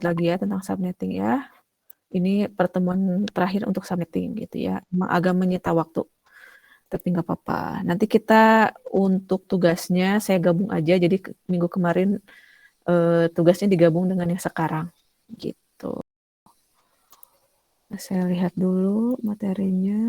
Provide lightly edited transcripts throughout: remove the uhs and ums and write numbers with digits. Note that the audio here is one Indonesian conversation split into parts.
lagi ya tentang subnetting ya. Ini pertemuan terakhir untuk subnetting gitu ya. Emang agak menyita waktu, tapi nggak apa-apa. Nanti kita untuk tugasnya saya gabung aja. Jadi minggu kemarin tugasnya digabung dengan yang sekarang gitu. Saya lihat dulu materinya.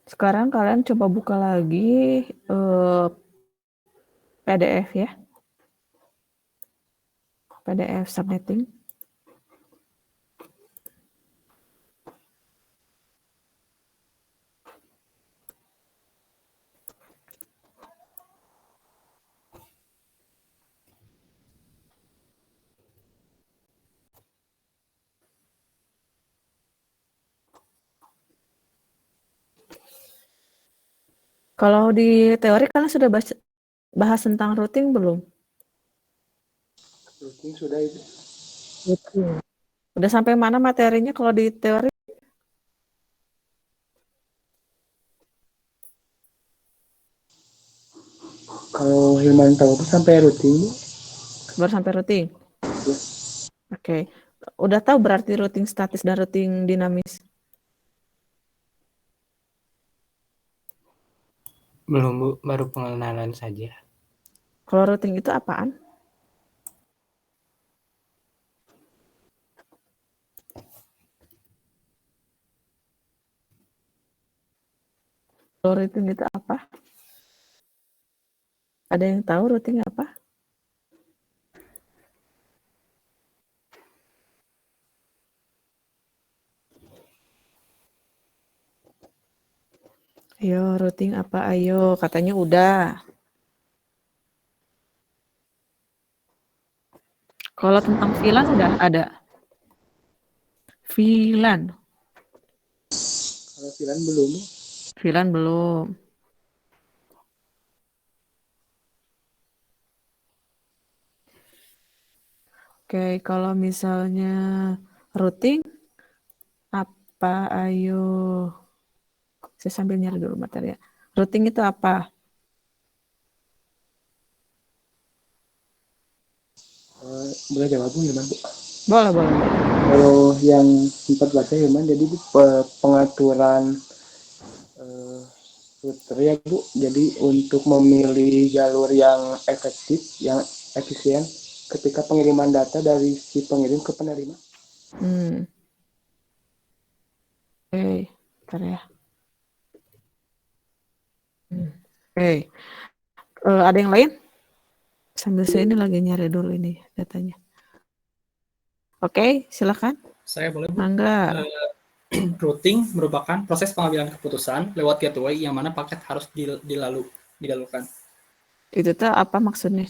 Sekarang kalian coba buka lagi PDF ya. PDF subnetting. Kalau di teori kalian sudah bahas tentang routing belum? Routing sudah itu. Udah sampai mana materinya kalau di teori? Kalau Hilman tahu tuh sampai routing. Baru sampai routing? Ya. Oke. Udah tahu berarti routing statis dan routing dinamis? Belum, Bu. Baru pengenalan saja. Kalau routing itu apaan? Kalau routing itu apa? Ada yang tahu routing apa? Ayo, routing apa? Ayo, katanya udah. Kalau tentang VLAN udah ada. VLAN. Kalau VLAN belum. VLAN belum. Oke, kalau misalnya routing apa? Ayo. Saya sambil nyari dulu materi ya. Routing itu apa? Boleh jawab Bu Hilman, Bu? Boleh. Kalau yang sempat baca Hilman, jadi pengaturan router ya Bu. Jadi untuk memilih jalur yang efektif, yang efisien ketika pengiriman data dari si pengirim ke penerima. Oke, bentar ya. Oke. Ada yang lain? Sambil saya ini lagi nyari dulu ini datanya. Oke, silakan. Saya boleh, Bu? Mangga. Routing merupakan proses pengambilan keputusan lewat gateway yang mana paket harus dilalukan. Itu tuh apa maksudnya?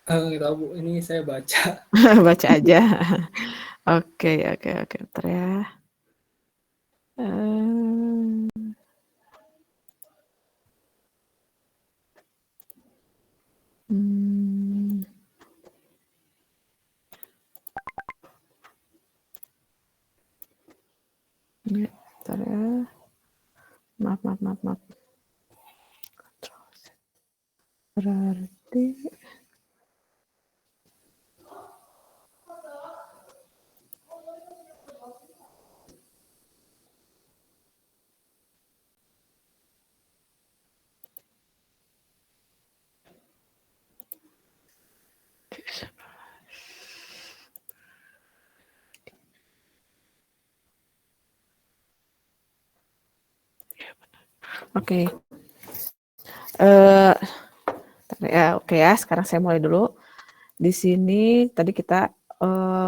Nggak tahu, Bu. Ini saya baca. Baca aja. Oke. Bentar ya. Ini, bentar ya. Maaf. Berarti oke. Ya, oke ya. Sekarang saya mulai dulu. Di sini tadi kita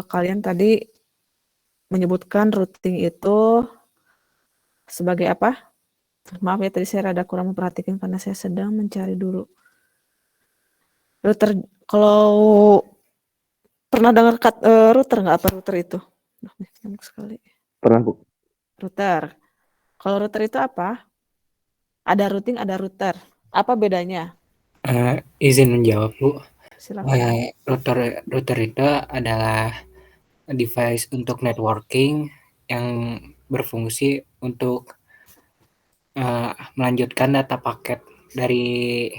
kalian tadi menyebutkan routing itu sebagai apa? Maaf ya, tadi saya rada kurang memperhatikan karena saya sedang mencari dulu. Router, kalau pernah dengar router nggak? Apa router itu? Nyamuk sekali. Pernah, Bu. Router. Kalau router itu apa? Ada routing, ada router. Apa bedanya? Izin menjawab, Bu. Silakan. Router itu adalah device untuk networking yang berfungsi untuk melanjutkan data paket dari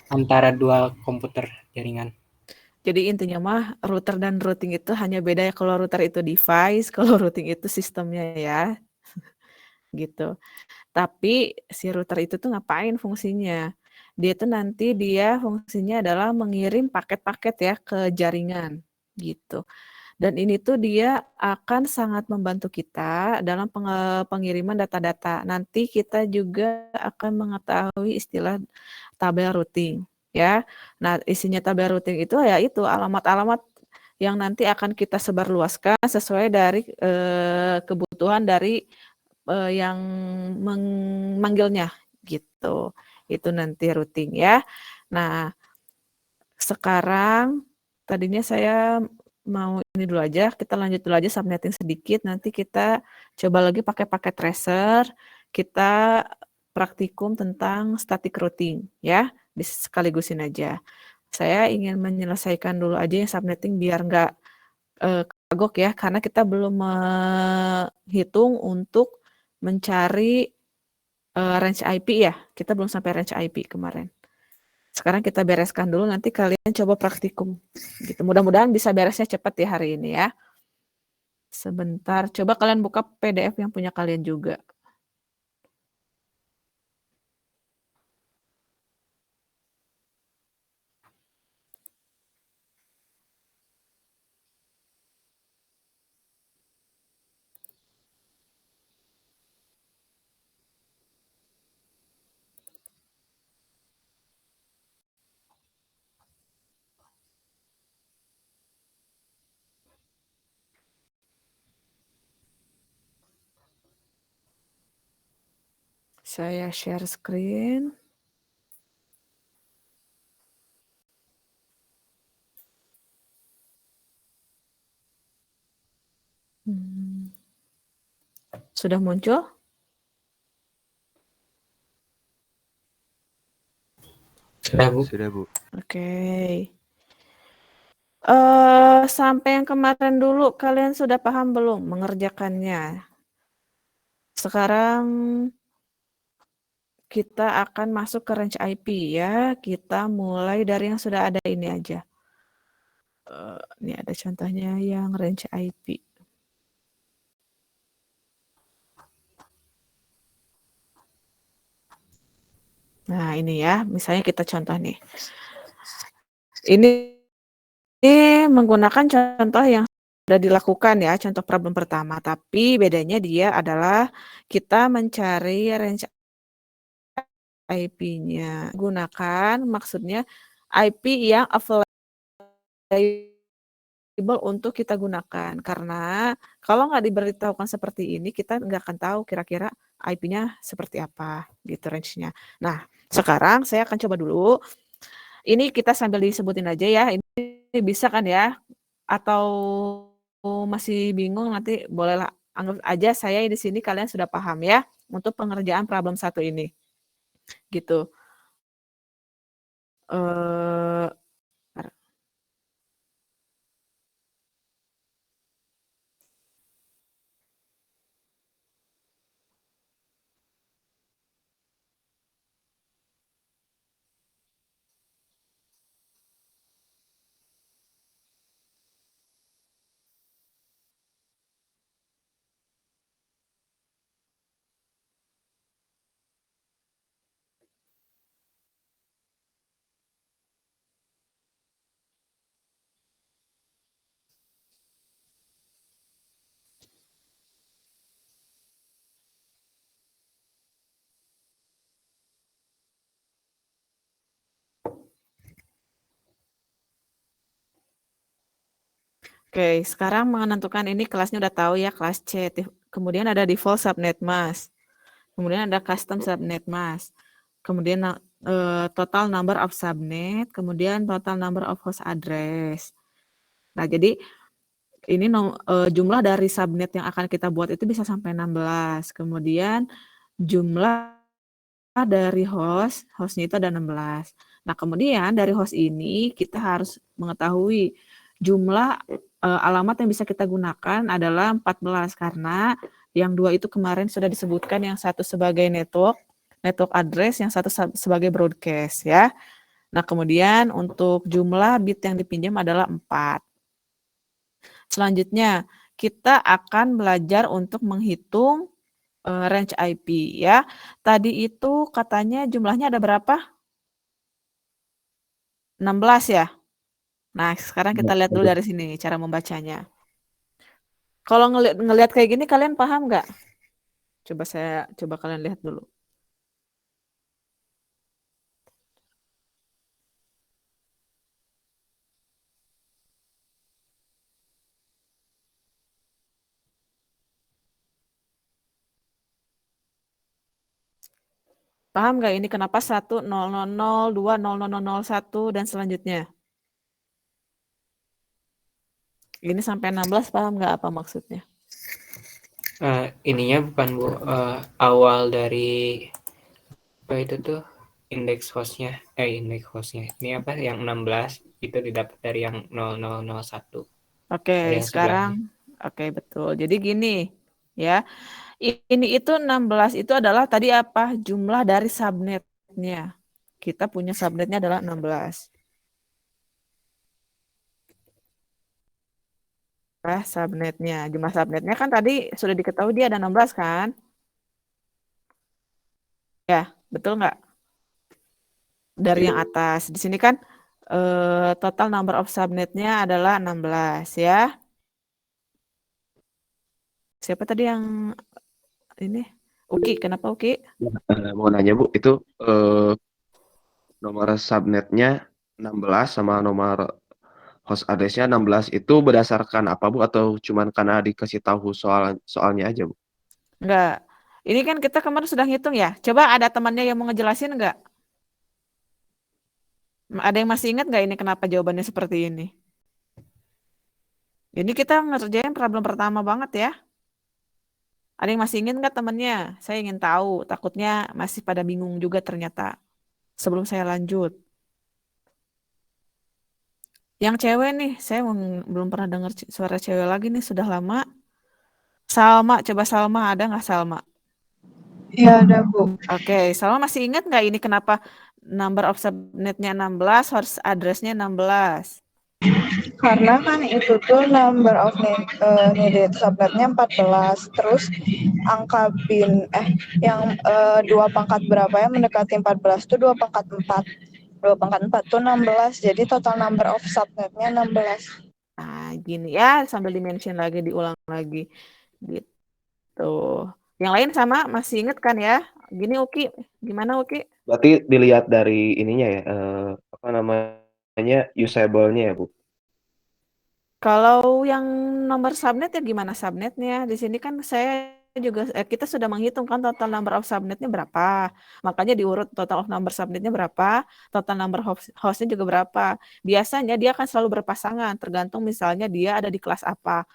antara dua komputer jaringan. Jadi intinya mah router dan routing itu hanya beda ya, kalau router itu device, kalau routing itu sistemnya ya, gitu. Tapi si router itu tuh ngapain fungsinya? Dia tuh nanti fungsinya adalah mengirim paket-paket ya ke jaringan gitu. Dan ini tuh dia akan sangat membantu kita dalam pengiriman data-data. Nanti kita juga akan mengetahui istilah tabel routing ya. Nah, isinya tabel routing itu ya itu alamat-alamat yang nanti akan kita sebarluaskan sesuai dari kebutuhan dari yang memanggilnya gitu. Itu nanti routing ya. Nah, sekarang tadinya saya mau ini dulu aja, kita lanjut dulu aja subnetting sedikit, nanti kita coba lagi pakai paket tracer, kita praktikum tentang static routing ya, disekaligusin aja. Saya ingin menyelesaikan dulu aja yang subnetting biar nggak kagok ya, karena kita belum menghitung untuk mencari range IP ya, kita belum sampai range IP kemarin. Sekarang kita bereskan dulu, nanti kalian coba praktikum. Gitu. Mudah-mudahan bisa beresnya cepat ya hari ini ya. Sebentar, coba kalian buka PDF yang punya kalian juga. Saya share screen. Sudah muncul? Sudah, Bu. Sudah, Bu. Oke. Sampai yang kemarin dulu, kalian sudah paham belum mengerjakannya? Sekarang kita akan masuk ke range IP ya. Kita mulai dari yang sudah ada ini aja. Ini ada contohnya yang range IP. Nah, ini ya, misalnya kita contoh nih. Ini menggunakan contoh yang sudah dilakukan ya, contoh problem pertama. Tapi bedanya dia adalah kita mencari range IP-nya. Gunakan maksudnya IP yang available untuk kita gunakan. Karena kalau nggak diberitahukan seperti ini, kita nggak akan tahu kira-kira IP-nya seperti apa gitu range-nya. Nah, sekarang saya akan coba dulu. Ini kita sambil disebutin aja ya. Ini bisa kan ya? Atau masih bingung, nanti bolehlah anggap aja saya di sini kalian sudah paham ya untuk pengerjaan problem satu ini. Gitu. Eh Oke, sekarang menentukan ini kelasnya udah tahu ya, kelas C. Kemudian ada default subnet mask. Kemudian ada custom subnet mask. Kemudian total number of subnet, kemudian total number of host address. Nah, jadi ini jumlah dari subnet yang akan kita buat itu bisa sampai 16. Kemudian jumlah dari hostnya itu ada 16. Nah, kemudian dari host ini kita harus mengetahui jumlah alamat yang bisa kita gunakan adalah 14 karena yang 2 itu kemarin sudah disebutkan, yang satu sebagai network address, yang satu sebagai broadcast ya. Nah, kemudian untuk jumlah bit yang dipinjam adalah 4. Selanjutnya, kita akan belajar untuk menghitung range IP ya. Tadi itu katanya jumlahnya ada berapa? 16 ya? Nah, sekarang kita lihat dulu dari sini cara membacanya. Kalau ngelihat kayak gini kalian paham nggak? Coba kalian lihat dulu. Paham nggak ini kenapa 1, 000, 2, 00001, dan selanjutnya? Ini sampai 16 paham nggak apa maksudnya? Ininya bukan Bu, awal dari apa itu tuh indeks hostnya. Ini apa yang 16 itu didapat dari yang 0001. Oke, sekarang oke betul. Jadi gini ya. Ini itu 16 itu adalah tadi apa? Jumlah dari subnetnya. Kita punya subnetnya adalah 16. Subnetnya. Jumlah subnetnya kan tadi sudah diketahui dia ada 16 kan? Ya, betul nggak? Dari yang atas. Di sini kan total number of subnetnya adalah 16 ya. Siapa tadi yang ini? Uki, kenapa Uki? Mau nanya Bu, itu nomor subnetnya 16 sama nomor host address-nya 16 itu berdasarkan apa Bu? Atau cuman karena dikasih tahu soalnya aja Bu? Enggak. Ini kan kita kemarin sudah ngitung ya. Coba ada temannya yang mau ngejelasin enggak? Ada yang masih ingat nggak ini kenapa jawabannya seperti ini? Ini kita ngerjain problem pertama banget ya. Ada yang masih ingin nggak temennya? Saya ingin tahu. Takutnya masih pada bingung juga ternyata. Sebelum saya lanjut. Yang cewek nih, saya belum pernah dengar suara cewek lagi nih, sudah lama. Salma, coba Salma, ada nggak Salma? Iya ada Bu. Oke, Salma masih ingat nggak ini kenapa number of subnetnya 16, host address-nya 16? Karena kan itu tuh number of needed subnetnya 14, terus angka bin yang 2 pangkat berapa yang mendekati 14 tuh 2 pangkat 4. 2 pangkat 4 tuh 16, jadi total number of subnetnya 16. Nah, gini ya, sambil di-mention lagi, diulang lagi. Gitu. Yang lain sama, masih inget kan ya? Gini Uki, gimana Uki? Berarti dilihat dari ininya ya, apa namanya, usable-nya ya Bu? Kalau yang nomor subnet ya gimana subnetnya? Di sini kan saya juga kita sudah menghitung kan total number of subnetnya berapa. Makanya diurut total of number subnetnya berapa, total number hostnya juga berapa. Biasanya dia akan selalu berpasangan, tergantung misalnya dia ada di kelas apa.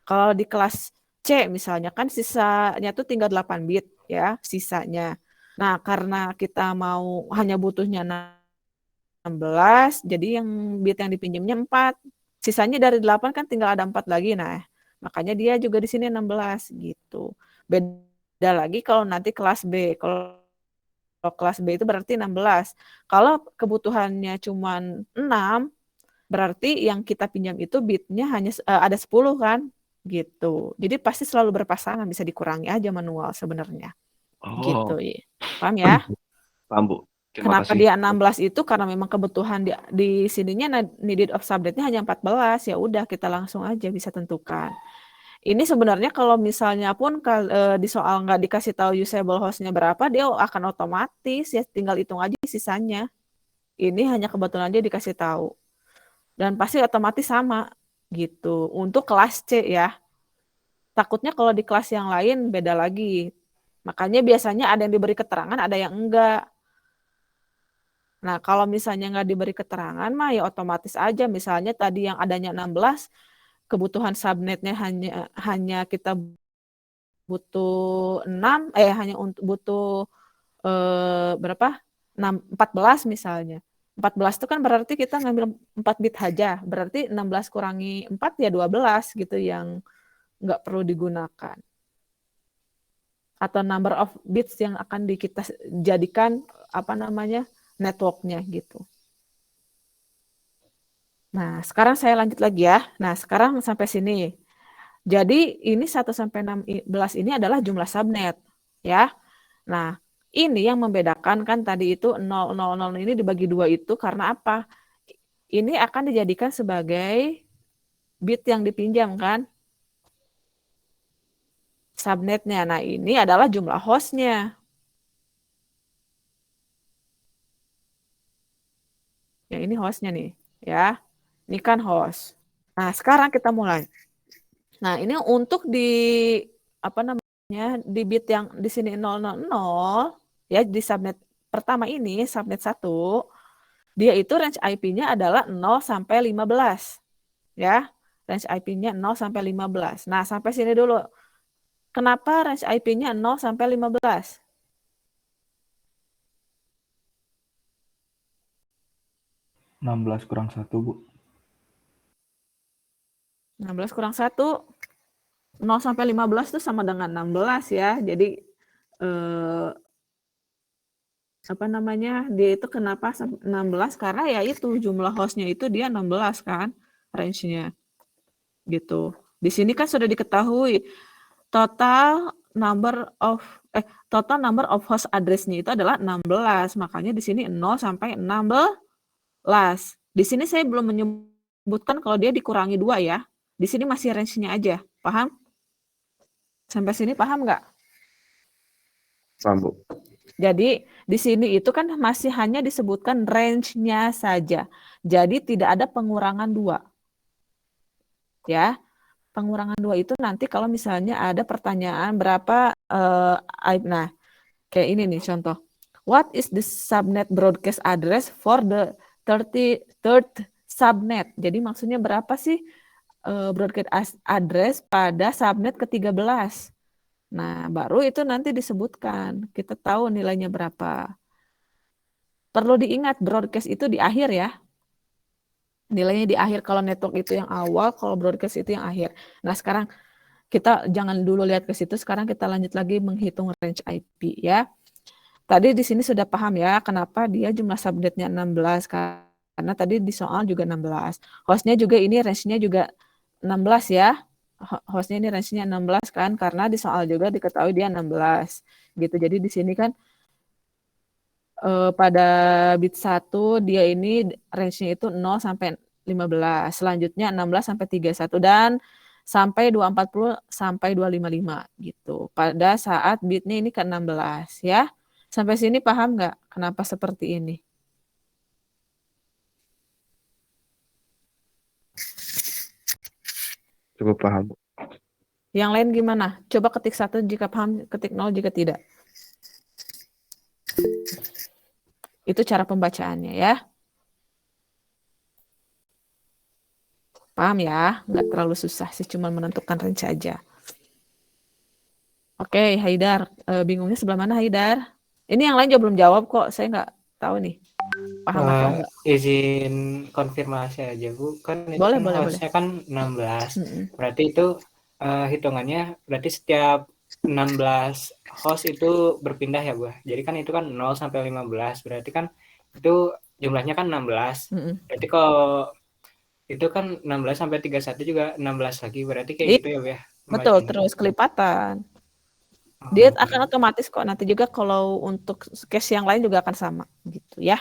Kalau di kelas C misalnya kan sisanya tuh tinggal 8 bit ya sisanya. Nah, karena kita mau hanya butuhnya 16, jadi yang bit yang dipinjamnya 4. Sisanya dari 8 kan tinggal ada 4 lagi. Nah, makanya dia juga di sini 16 gitu. Beda lagi kalau nanti kelas B. Kalau kelas B itu berarti 16. Kalau kebutuhannya cuma 6, berarti yang kita pinjam itu bitnya hanya ada 10 kan? Gitu. Jadi pasti selalu berpasangan, bisa dikurangi aja manual sebenarnya. Gitu ya. Paham ya? Paham Bu. Kenapa kasih. dia 16 itu karena memang kebutuhan di sininya needed of subnetnya hanya 14, ya udah kita langsung aja bisa tentukan. Ini sebenarnya kalau misalnya pun di soal nggak dikasih tahu usable hostnya berapa, dia akan otomatis ya tinggal hitung aja sisanya. Ini hanya kebetulan dia dikasih tahu. Dan pasti otomatis sama gitu. Untuk kelas C ya. Takutnya kalau di kelas yang lain beda lagi. Makanya biasanya ada yang diberi keterangan, ada yang enggak. Nah, kalau misalnya nggak diberi keterangan mah ya otomatis aja. Misalnya tadi yang adanya 16, kebutuhan subnetnya hanya kita butuh 6, hanya untuk butuh berapa? 14 misalnya. 14 itu kan berarti kita ngambil 4 bit aja. Berarti 16 kurangi 4 ya 12 gitu yang nggak perlu digunakan. Atau number of bits yang akan kita jadikan networknya gitu. Nah, sekarang saya lanjut lagi ya. Nah, sekarang sampai sini. Jadi ini 1 sampai 16 ini adalah jumlah subnet ya. Nah, ini yang membedakan kan tadi itu 000 ini dibagi 2 itu karena apa? Ini akan dijadikan sebagai bit yang dipinjam kan? Subnetnya. Nah, ini adalah jumlah hostnya. Yang ini hostnya nih, ya. Ini kan host. Nah, sekarang kita mulai. Nah, ini untuk di di bit yang di sini 000 ya di subnet pertama ini, subnet 1, dia itu range IP-nya adalah 0 sampai 15. Ya. Range IP-nya 0 sampai 15. Nah, sampai sini dulu. Kenapa range IP-nya 0 sampai 15? 16 kurang 1, Bu. 16 kurang 1, 0 sampai 15 itu sama dengan 16 ya. Jadi dia itu kenapa 16? Karena ya itu jumlah hostnya itu dia 16 kan range-nya. Gitu. Di sini kan sudah diketahui total number of host address-nya itu adalah 16. Makanya di sini 0 sampai 16. Di sini saya belum menyebutkan kalau dia dikurangi 2 ya. Di sini masih range-nya aja. Paham? Sampai sini paham nggak? Paham, Bu. Jadi di sini itu kan masih hanya disebutkan range-nya saja. Jadi tidak ada pengurangan 2. Ya. Pengurangan 2 itu nanti kalau misalnya ada pertanyaan berapa nah kayak ini nih contoh. What is the subnet broadcast address for the 33rd subnet? Jadi maksudnya berapa sih broadcast address pada subnet ke-13? Nah, baru itu nanti disebutkan. Kita tahu nilainya berapa. Perlu diingat broadcast itu di akhir ya. Nilainya di akhir. Kalau network itu yang awal, kalau broadcast itu yang akhir. Nah, sekarang kita jangan dulu lihat ke situ. Sekarang kita lanjut lagi menghitung range IP ya. Tadi di sini sudah paham ya kenapa dia jumlah subnetnya 16. Karena tadi di soal juga 16. Hostnya juga ini range-nya juga 16 ya. Hostnya ini range-nya 16 kan, karena di soal juga diketahui dia 16 gitu. Jadi di sini kan pada bit 1 dia ini range-nya itu 0 sampai 15. Selanjutnya 16 sampai 31 dan sampai 240 sampai 255 gitu. Pada saat bitnya ini ke 16 ya. Sampai sini paham nggak kenapa seperti ini? Cukup paham, Bu. Yang lain gimana? Coba ketik 1 jika paham, ketik 0 jika tidak. Itu cara pembacaannya ya. Paham ya? Nggak terlalu susah sih, cuma menentukan range aja. Oke, Haidar. Bingungnya sebelah mana, Haidar? Ini yang lain juga belum jawab kok. Saya nggak tahu nih. Paham atau enggak? Izin konfirmasi aja, Bu. Kan itu Boleh, kan boleh, hostnya kan 16. Mm-mm. Berarti itu hitungannya berarti setiap 16 host itu berpindah ya, Bu. Jadi kan itu kan 0 sampai 15. Berarti kan itu jumlahnya kan 16. Mm-mm. Berarti kalau itu kan 16 sampai 31 juga 16 lagi. Berarti kayak gitu ya, Bu ya. Betul, Pembacanya. terus kelipatan. Oh, Dia akan otomatis kok. Nanti juga kalau untuk case yang lain juga akan sama gitu ya.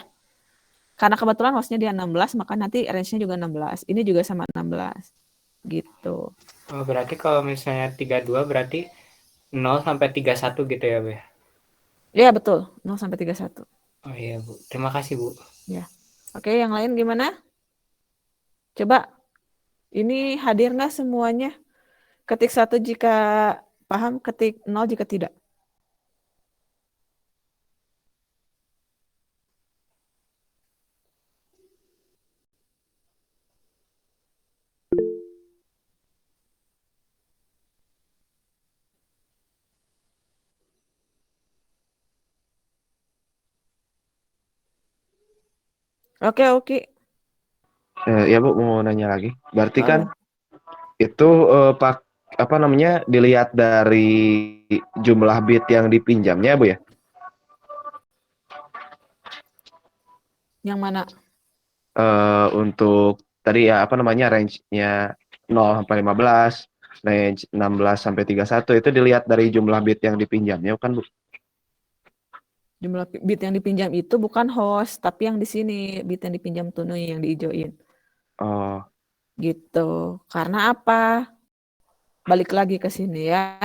Karena kebetulan hostnya dia 16, maka nanti range-nya juga 16. Ini juga sama 16. Gitu. Oh, berarti kalau misalnya 32 berarti 0 sampai 31 gitu ya, Bu ya. Iya, betul. 0 sampai 31. Oh iya, Bu. Terima kasih, Bu. Ya. Oke, yang lain gimana? Coba Ini hadir nggak semuanya? Ketik 1 jika paham, ketik 0 jika tidak. Oke. Ya Bu, mau nanya lagi. Berarti Oh kan ya. itu apa namanya dilihat dari jumlah bit yang dipinjamnya Bu ya? Yang mana? Untuk tadi ya apa namanya range-nya 0 sampai 15, range 16 sampai 31 itu dilihat dari jumlah bit yang dipinjamnya kan Bu? Jumlah bit yang dipinjam itu bukan host, tapi yang di sini bit yang dipinjam tuh nih yang diijoin. Oh, Gitu. Karena apa? Balik lagi ke sini ya.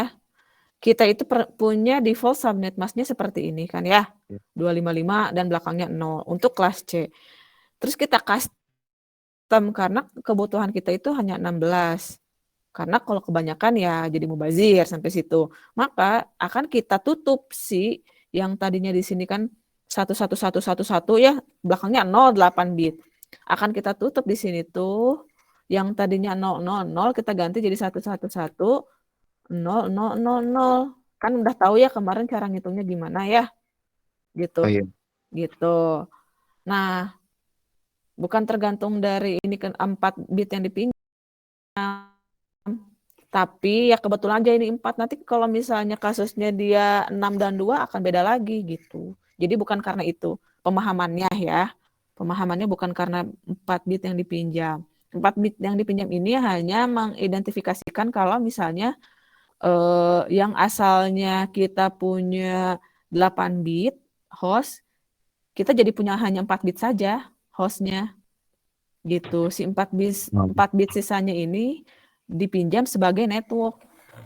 Kita itu punya default subnet masknya seperti ini kan ya. 255 dan belakangnya 0 untuk kelas C. Terus kita custom karena kebutuhan kita itu hanya 16. Karena kalau kebanyakan ya jadi mubazir sampai situ. Maka akan kita tutup si yang tadinya di sini kan 11111 ya, belakangnya 08 bit. Akan kita tutup di sini tuh yang tadinya 000 kita ganti jadi 111 0000. Kan udah tahu ya kemarin cara ngitungnya gimana ya. Gitu. oh iya. Gitu. Nah, bukan tergantung dari ini kan 4 bit yang dipinjam. Tapi ya kebetulan aja ini 4. Nanti kalau misalnya kasusnya dia 6 dan 2 akan beda lagi gitu. Jadi bukan karena itu. Pemahamannya ya. Pemahamannya bukan karena 4 bit yang dipinjam. 4 bit yang dipinjam ini hanya mengidentifikasikan kalau misalnya yang asalnya kita punya 8 bit host, kita jadi punya hanya 4 bit saja hostnya. Gitu. Si 4 bit sisanya ini dipinjam sebagai network.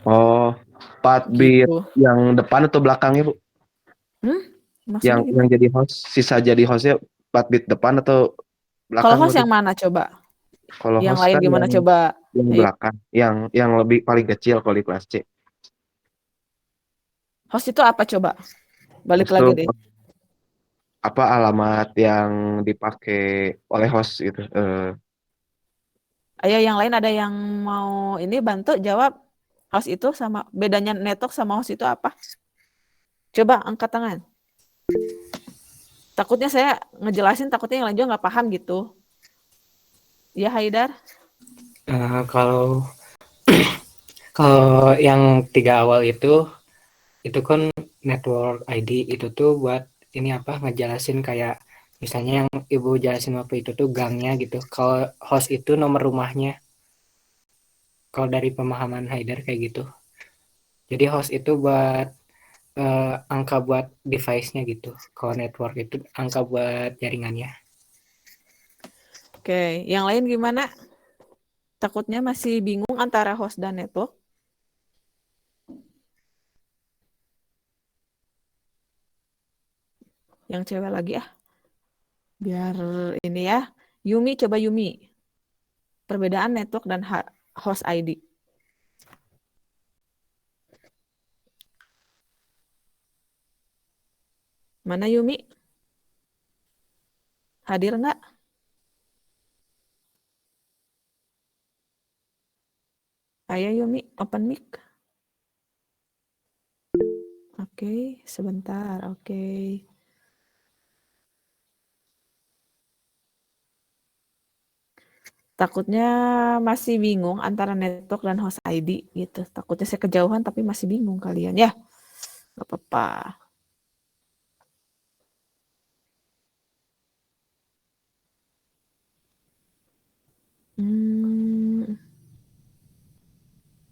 Oh, 4 bit Gitu. yang depan atau belakangnya Bu? Maksudnya Yang gimana? jadi host, sisa jadi hostnya 4 bit depan atau Kalau belakang host berarti? yang mana coba? Kalau Yang host lain kan gimana coba? yang Ayo. belakang, yang lebih paling kecil kalau di kelas C. Host itu apa coba? Balik Host lagi tuh deh. apa alamat yang dipakai oleh host gitu. Ayo yang lain ada yang mau ini bantu jawab. Host itu sama bedanya network sama host itu apa? Coba angkat tangan. Takutnya saya ngejelasin, takutnya yang lain juga nggak paham gitu. Ya Haidar? Kalau kalau yang 3 awal itu kan network ID itu tuh buat ini apa ngejelasin kayak misalnya yang Ibu jelasin waktu itu tuh gangnya gitu. Kalau host itu nomor rumahnya. Kalau dari pemahaman Haidar kayak gitu. Jadi host itu buat angka buat device-nya gitu. Kalau network itu angka buat jaringannya. Oke, yang lain gimana? Takutnya masih bingung antara host dan network? Yang cewek lagi ah. Biar ini ya. Yumi, coba Yumi. Perbedaan network dan host ID. Mana Yumi? Hadir nggak? Ayo Yumi, open mic. Oke, sebentar. Oke. Takutnya masih bingung antara network dan host ID gitu. Takutnya saya kejauhan tapi masih bingung kalian ya. Gak apa-apa.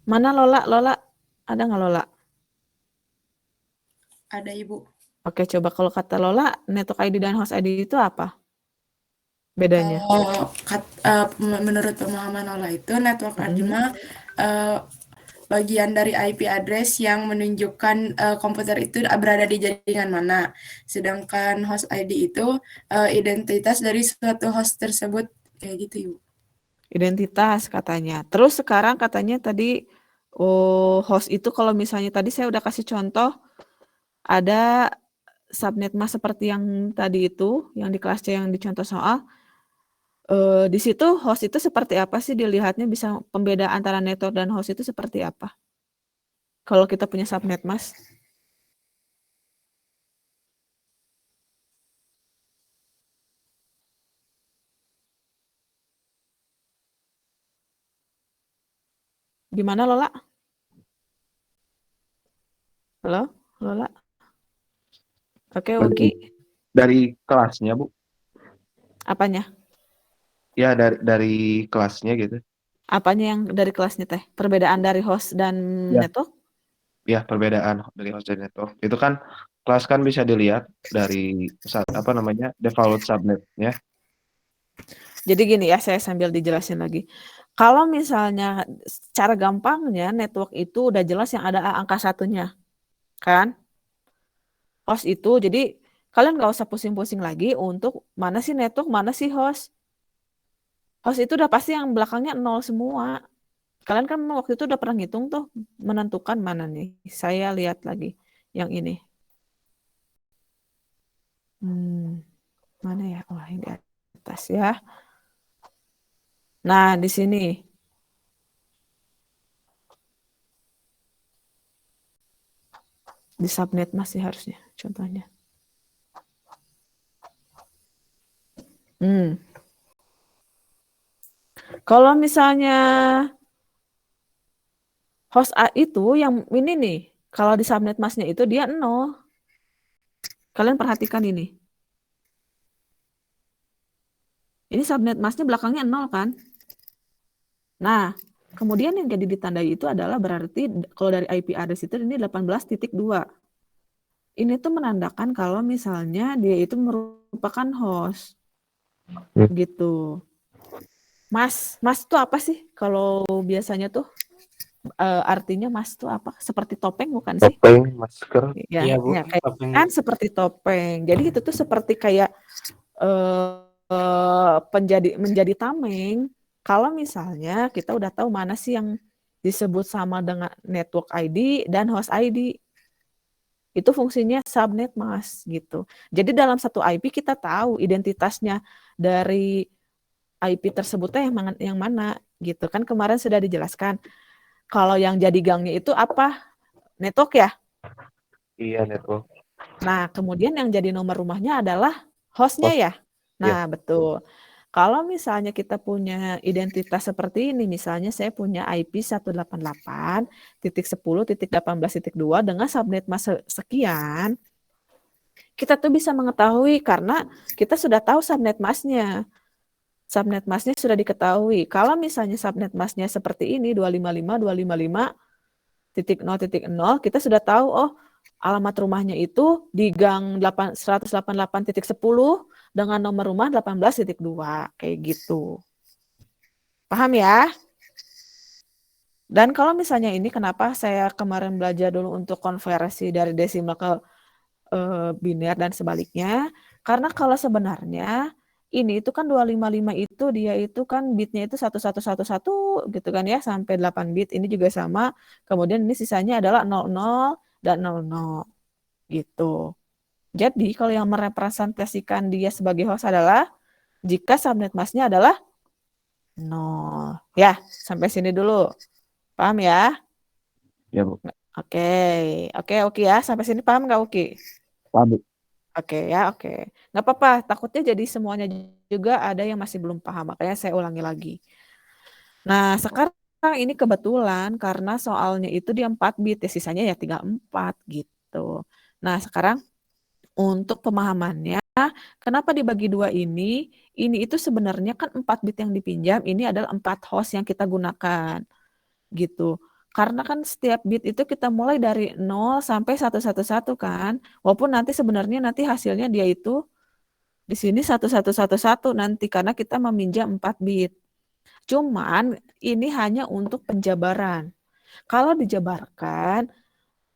Mana Lola? Lola, ada nggak Lola? Ada Ibu. Oke, coba kalau kata Lola, network ID dan host ID itu apa bedanya? Menurut pemahaman Lola itu network ID mah bagian dari IP address yang menunjukkan komputer itu berada di jaringan mana. Sedangkan host ID itu identitas dari suatu host tersebut kayak gitu Ibu. Identitas katanya. Terus sekarang katanya tadi host itu kalau misalnya tadi saya udah kasih contoh ada subnet mask seperti yang tadi itu, yang di kelas C yang dicontoh soal. Di situ host itu seperti apa sih dilihatnya bisa pembeda antara network dan host itu seperti apa? Kalau kita punya subnet mask. Gimana Lola? Halo, Lola? Oke, Uki. Dari kelasnya, Bu. Apanya? Ya, dari kelasnya gitu. Apanya yang dari kelasnya teh? Perbedaan dari host dan Ya. network? Ya, perbedaan dari host dan network. Itu kan kelas kan bisa dilihat dari default subnetnya. Jadi gini ya, saya sambil dijelasin lagi. Kalau misalnya secara gampangnya network itu udah jelas yang ada angka satunya, kan? Host itu, jadi kalian nggak usah pusing-pusing lagi untuk mana sih network, mana sih host. Host itu udah pasti yang belakangnya 0 semua. Kalian kan waktu itu udah pernah ngitung tuh, menentukan mana nih. Saya lihat lagi yang ini. Mana ya? Oh, ini di atas ya. Nah, di sini. Di subnet masih harusnya contohnya. Kalau misalnya host A itu yang ini nih, kalau di subnet masnya itu dia 0. Kalian perhatikan ini. Ini subnet masnya belakangnya 0 kan? Nah, kemudian yang jadi ditandai itu adalah berarti kalau dari IP address itu ini 18.2. Ini tuh menandakan kalau misalnya dia itu merupakan host. Gitu. Mas tuh apa sih kalau biasanya tuh artinya mas tuh apa? Seperti topeng bukan sih? Topeng, masker. Ya, Iya, Bu. ya kayak Topeng. kan seperti topeng. Jadi itu tuh seperti kayak menjadi tameng. Kalau misalnya kita udah tahu mana sih yang disebut sama dengan network ID dan host ID. Itu fungsinya subnet mas gitu. Jadi dalam satu IP kita tahu identitasnya dari IP tersebutnya yang mana gitu kan kemarin sudah dijelaskan. Kalau yang jadi gangnya itu apa? Network ya? Iya, network. Nah, kemudian yang jadi nomor rumahnya adalah hostnya ya? Nah, betul. Kalau misalnya kita punya identitas seperti ini, misalnya saya punya IP 188.10.18.2 dengan subnet mask sekian, kita tuh bisa mengetahui karena kita sudah tahu subnet masknya. Subnet masknya sudah diketahui. Kalau misalnya subnet masknya seperti ini, 255.255.0.0, kita sudah tahu, oh alamat rumahnya itu di gang 188.10 dengan nomor rumah 18.2, kayak gitu. Paham ya? Dan kalau misalnya ini, kenapa saya kemarin belajar dulu untuk konversi dari desimal ke biner dan sebaliknya, karena kalau sebenarnya ini itu kan 255 itu dia itu kan bitnya itu 1111 gitu kan ya sampai 8 bit. Ini juga sama. Kemudian ini sisanya adalah 00 dan 00 gitu. Jadi kalau yang merepresentasikan dia sebagai host adalah jika subnet masknya adalah 0. Ya, sampai sini dulu. Paham ya? Ya, Bu. Oke ya. Sampai sini paham nggak Uki? Paham, Bu. Oke ya, oke. Nggak apa-apa, takutnya jadi semuanya juga ada yang masih belum paham, makanya saya ulangi lagi. Nah, sekarang ini kebetulan karena soalnya itu dia 4 bit, ya sisanya ya tinggal 4 gitu. Nah, sekarang untuk pemahamannya, kenapa dibagi 2 ini itu sebenarnya kan 4 bit yang dipinjam, ini adalah 4 host yang kita gunakan, gitu. Karena kan setiap bit itu kita mulai dari 0 sampai 111 kan. Walaupun nanti sebenarnya nanti hasilnya dia itu di sini 1111 nanti karena kita meminjam 4 bit. Cuman ini hanya untuk penjabaran. Kalau dijabarkan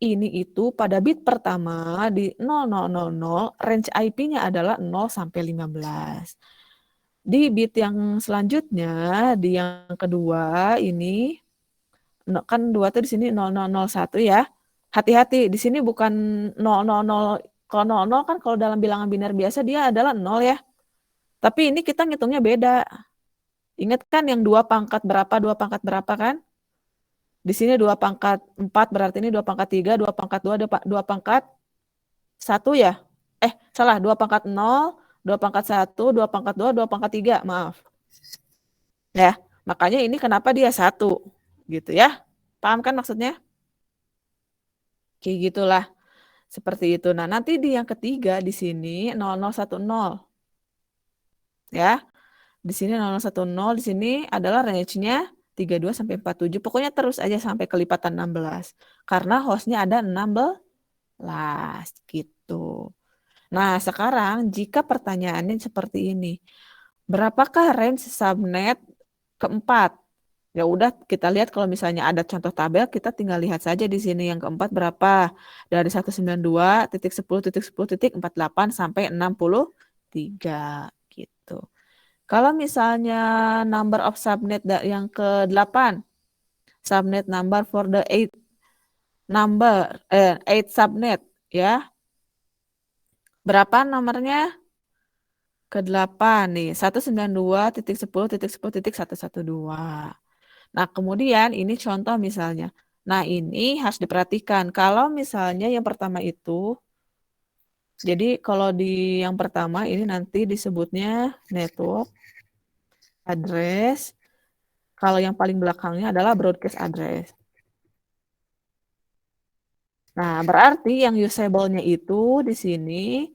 ini itu pada bit pertama di 0000 range IP-nya adalah 0 sampai 15. Di bit yang selanjutnya, di yang kedua ini, kan 2 tuh di sini 0001 ya. Hati-hati, di sini bukan 000. Kalau 00 kan kalau dalam bilangan biner biasa dia adalah 0 ya. Tapi ini kita ngitungnya beda. Ingat kan yang 2 pangkat berapa kan? Di sini 2 pangkat 4 berarti ini 2 pangkat 3, 2 pangkat 2, 2 pangkat 1 ya? Salah, 2 pangkat 0, 2 pangkat 1, 2 pangkat 2, 2 pangkat 3, maaf. Ya, makanya ini kenapa dia 1, gitu ya. Paham kan maksudnya? Kayak gitulah, seperti itu. Nah, nanti di yang ketiga di sini 0010. Ya, di sini 0010, di sini adalah range-nya 32 sampai 47. Pokoknya terus aja sampai kelipatan 16. Karena hostnya ada 16, gitu. Nah, sekarang jika pertanyaannya seperti ini, berapakah range subnet keempat? Ya udah kita lihat kalau misalnya ada contoh tabel, kita tinggal lihat saja di sini yang keempat berapa. Dari 192.10.10.48 sampai 63 gitu. Kalau misalnya number of subnet yang ke-8, subnet number for the 8 subnet ya. Berapa nomornya? Ke-8 nih, 192.10.10.112. Nah, kemudian ini contoh misalnya. Nah, ini harus diperhatikan. Kalau misalnya yang pertama itu, jadi kalau di yang pertama ini nanti disebutnya network address. Kalau yang paling belakangnya adalah broadcast address. Nah, berarti yang usable-nya itu di sini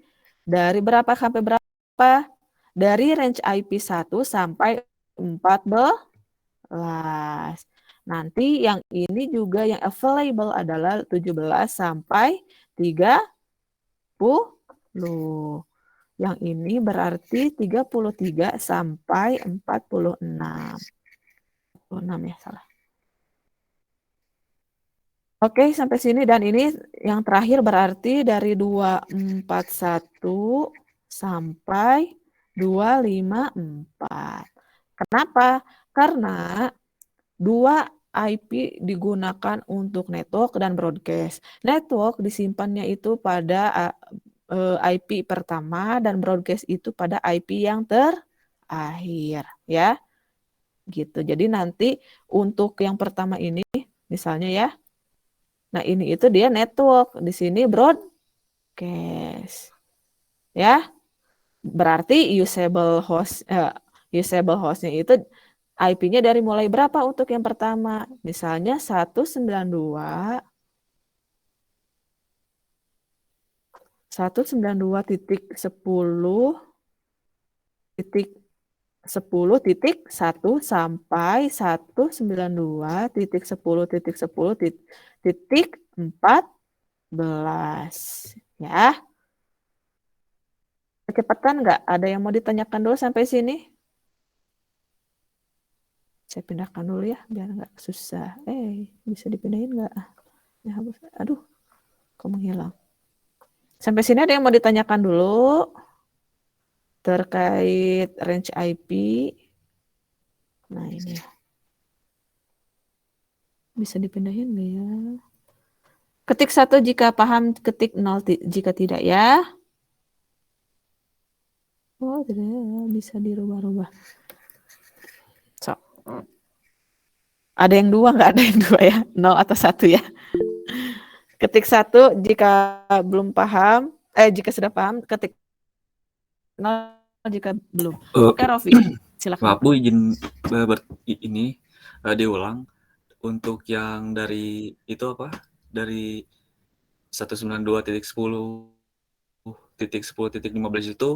dari berapa sampai berapa? Dari range IP 1 sampai 14. Nanti yang ini juga yang available adalah 17 sampai 30. Yang ini berarti 33 sampai 46. 46 ya, salah. Oke, sampai sini dan ini yang terakhir berarti dari 241 sampai 254. Kenapa? Karena 2 IP digunakan untuk network dan broadcast. Network disimpannya itu pada IP pertama dan broadcast itu pada IP yang terakhir ya. Gitu. Jadi nanti untuk yang pertama ini misalnya ya. Nah, ini itu dia network, di sini broadcast. Ya. Berarti usable hostnya itu IP-nya dari mulai berapa untuk yang pertama? Misalnya 192.10.10.1 sampai 192.10.10.14 ya. Kecepatan nggak? Ada yang mau ditanyakan dulu sampai sini? Saya pindahkan dulu ya, biar nggak susah. Bisa dipindahin nggak? Ya, aduh, kok menghilang. Sampai sini ada yang mau ditanyakan dulu terkait range IP. Nah, ini ya. Bisa dipindahin nggak ya? Ketik 1 jika paham, ketik 0 jika tidak ya. Oh, tidak bisa dirubah-rubah. So. Ada yang 2 nggak? Ada yang 2 ya? 0 atau 1 ya? Ketik 1 jika belum paham, jika sudah paham, ketik 0 jika belum. Oke, Rofi, silakan. Maaf Bu, izin ini diulang untuk yang dari itu apa? Dari 192.10.10.15 itu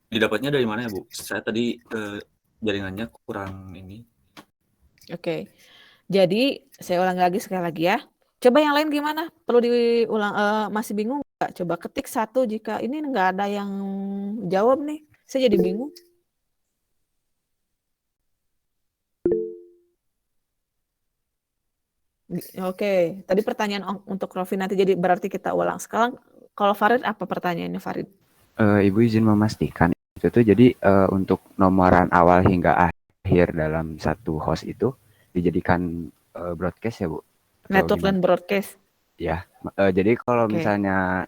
didapatnya dari mana ya Bu? Saya tadi jaringannya kurang ini. Oke. Jadi saya ulang lagi sekali lagi ya. Coba yang lain gimana? Perlu diulang, masih bingung nggak? Coba ketik 1 jika ini nggak ada yang jawab nih. Saya jadi bingung. Oke, tadi pertanyaan untuk Rofi nanti jadi berarti kita ulang. Sekarang kalau Farid apa pertanyaannya Farid? Ibu izin memastikan Itu tuh jadi untuk nomoran awal hingga akhir dalam satu host itu dijadikan broadcast ya Bu? Atau Network dan gimana? broadcast. Ya, jadi kalau Oke. misalnya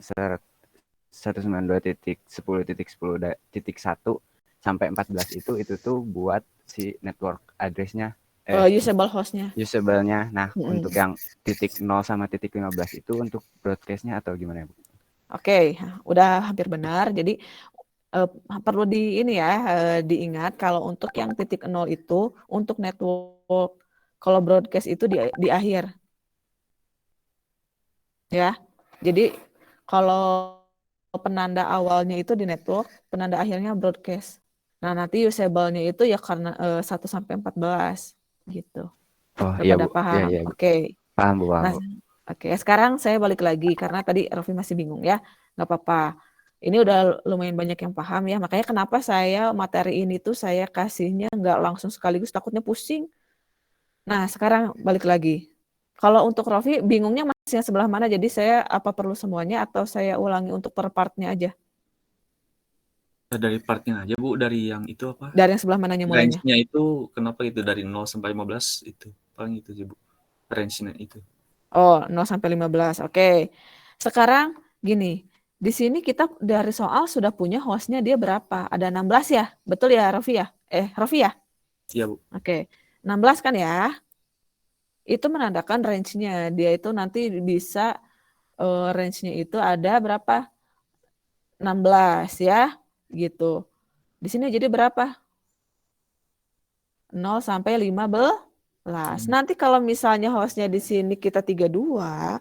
192.10.10.1 sampai 14 itu tuh buat si network address-nya Usable hostnya. usable-nya. Nah, untuk Mm-mm. yang titik 0 sama titik 15 itu untuk broadcast-nya atau gimana ya Bu? Oke, udah hampir benar. Jadi perlu diingat kalau untuk yang titik 0 itu untuk network, kalau broadcast itu di akhir. Ya. Jadi kalau penanda awalnya itu di network, penanda akhirnya broadcast. Nah, nanti usable-nya itu ya karena 1 sampai 14 gitu. Oh Udah iya pada Bu, paham? iya Bu. Oke. Paham Bu, paham Nah, Bu. oke, sekarang saya balik lagi karena tadi Raffi masih bingung ya. Nggak apa-apa. Ini udah lumayan banyak yang paham ya. Makanya kenapa saya materi ini tuh saya kasihnya nggak langsung sekaligus, takutnya pusing. Nah, sekarang balik lagi. Kalau untuk Raffi, bingungnya masih yang sebelah mana? Jadi saya apa perlu semuanya atau saya ulangi untuk per partnya aja? Dari partnya aja Bu, dari yang itu apa? Dari yang sebelah mananya mulainya? Range-nya itu kenapa itu dari 0 sampai 15 itu? Paling itu sih Bu. Range-nya itu. Oh, 0 sampai 15. Oke. Sekarang gini, di sini kita dari soal sudah punya hostnya dia berapa? Ada 16 ya? Betul ya, Raffi ya? Raffi ya? Iya Bu. Oke. 16 kan ya? Itu menandakan range-nya. Dia itu nanti bisa range-nya itu ada berapa? 16 ya, gitu. Di sini jadi berapa? 0 sampai 15. Nanti kalau misalnya hostnya di sini kita 32,